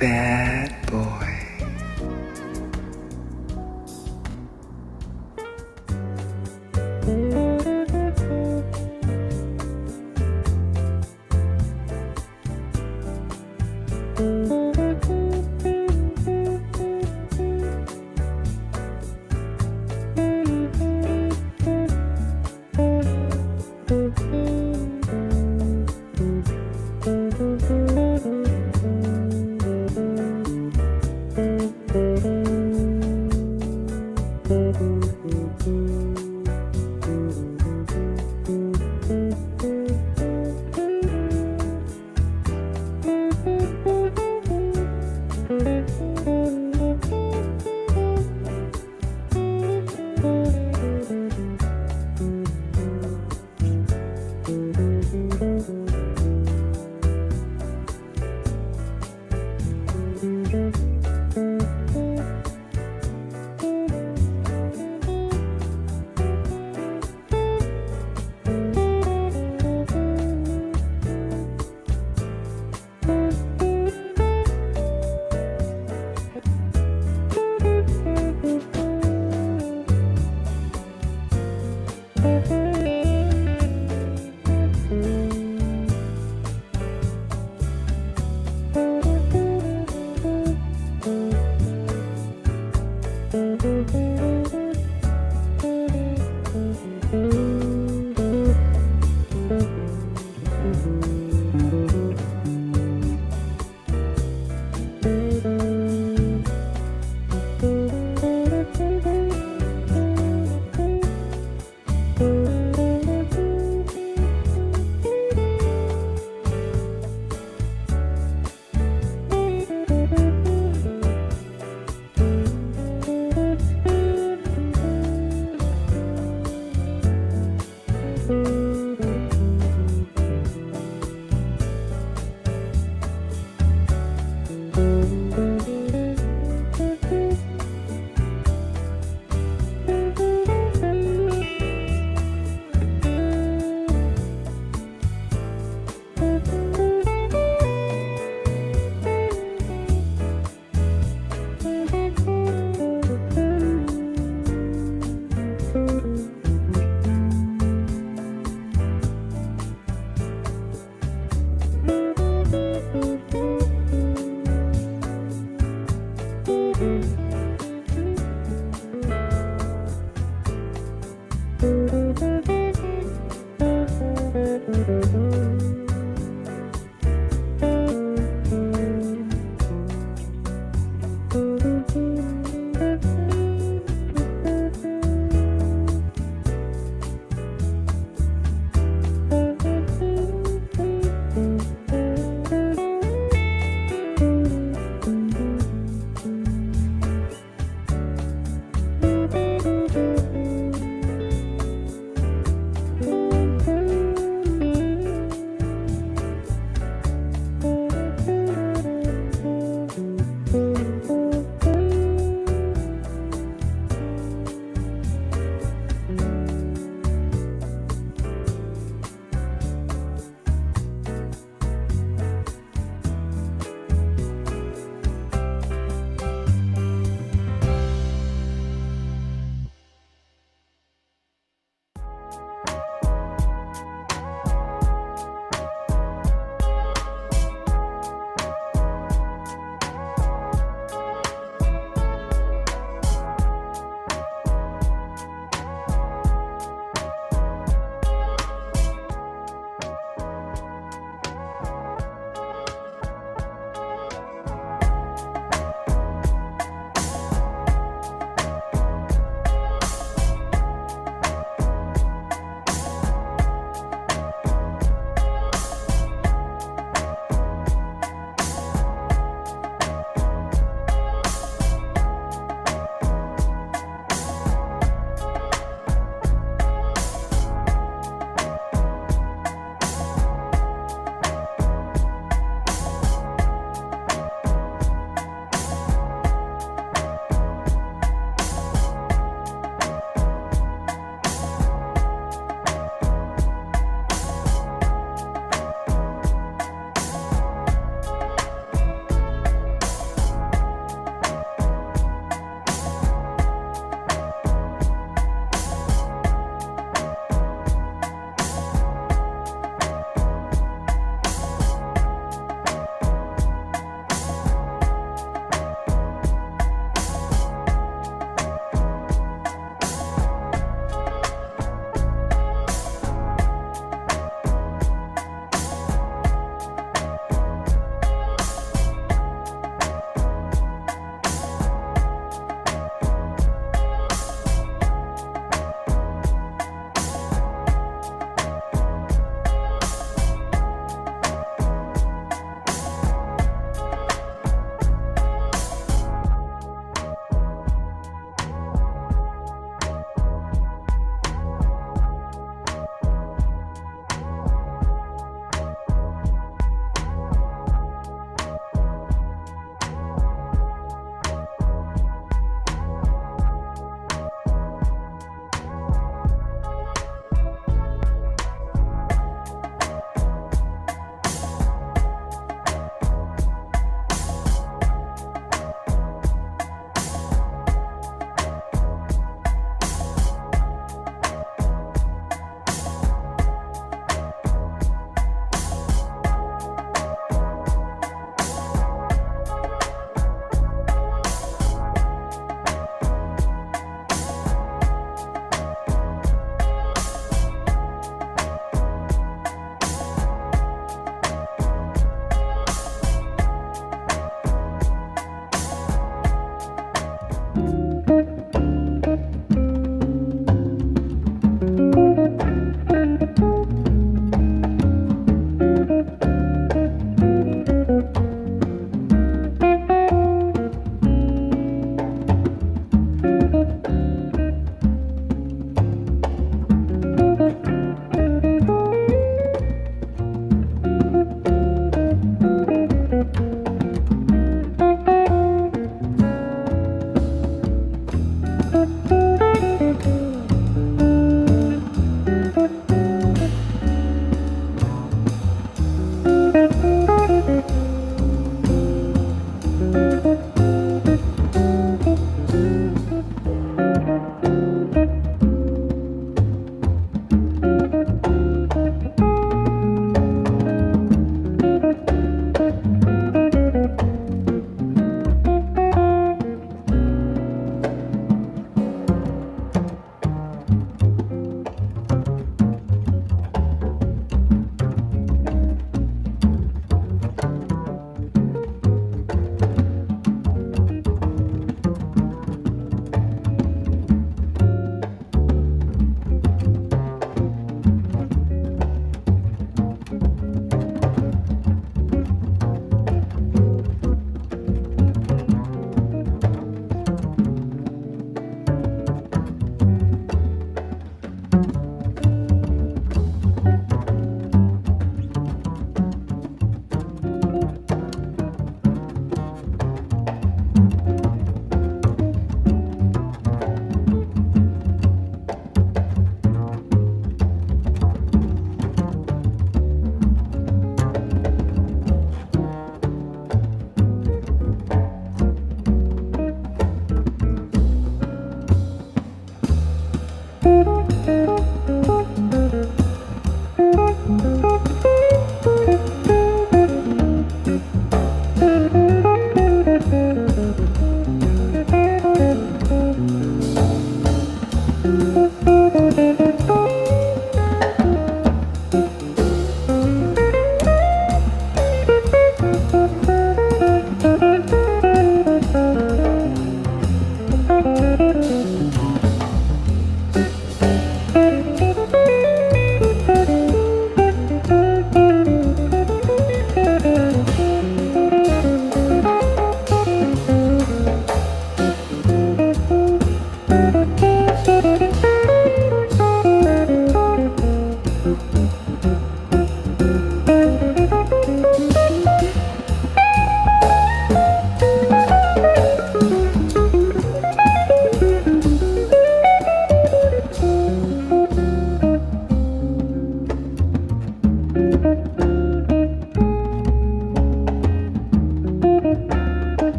bad boy.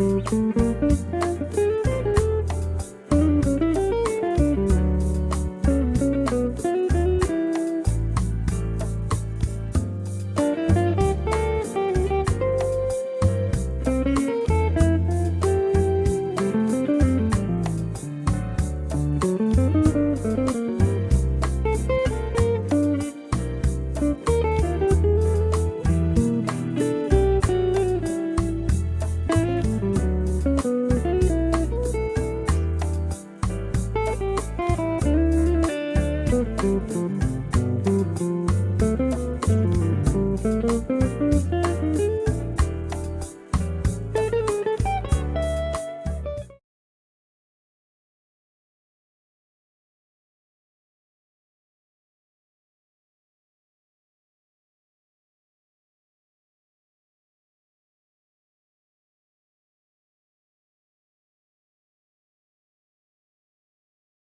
Thank you.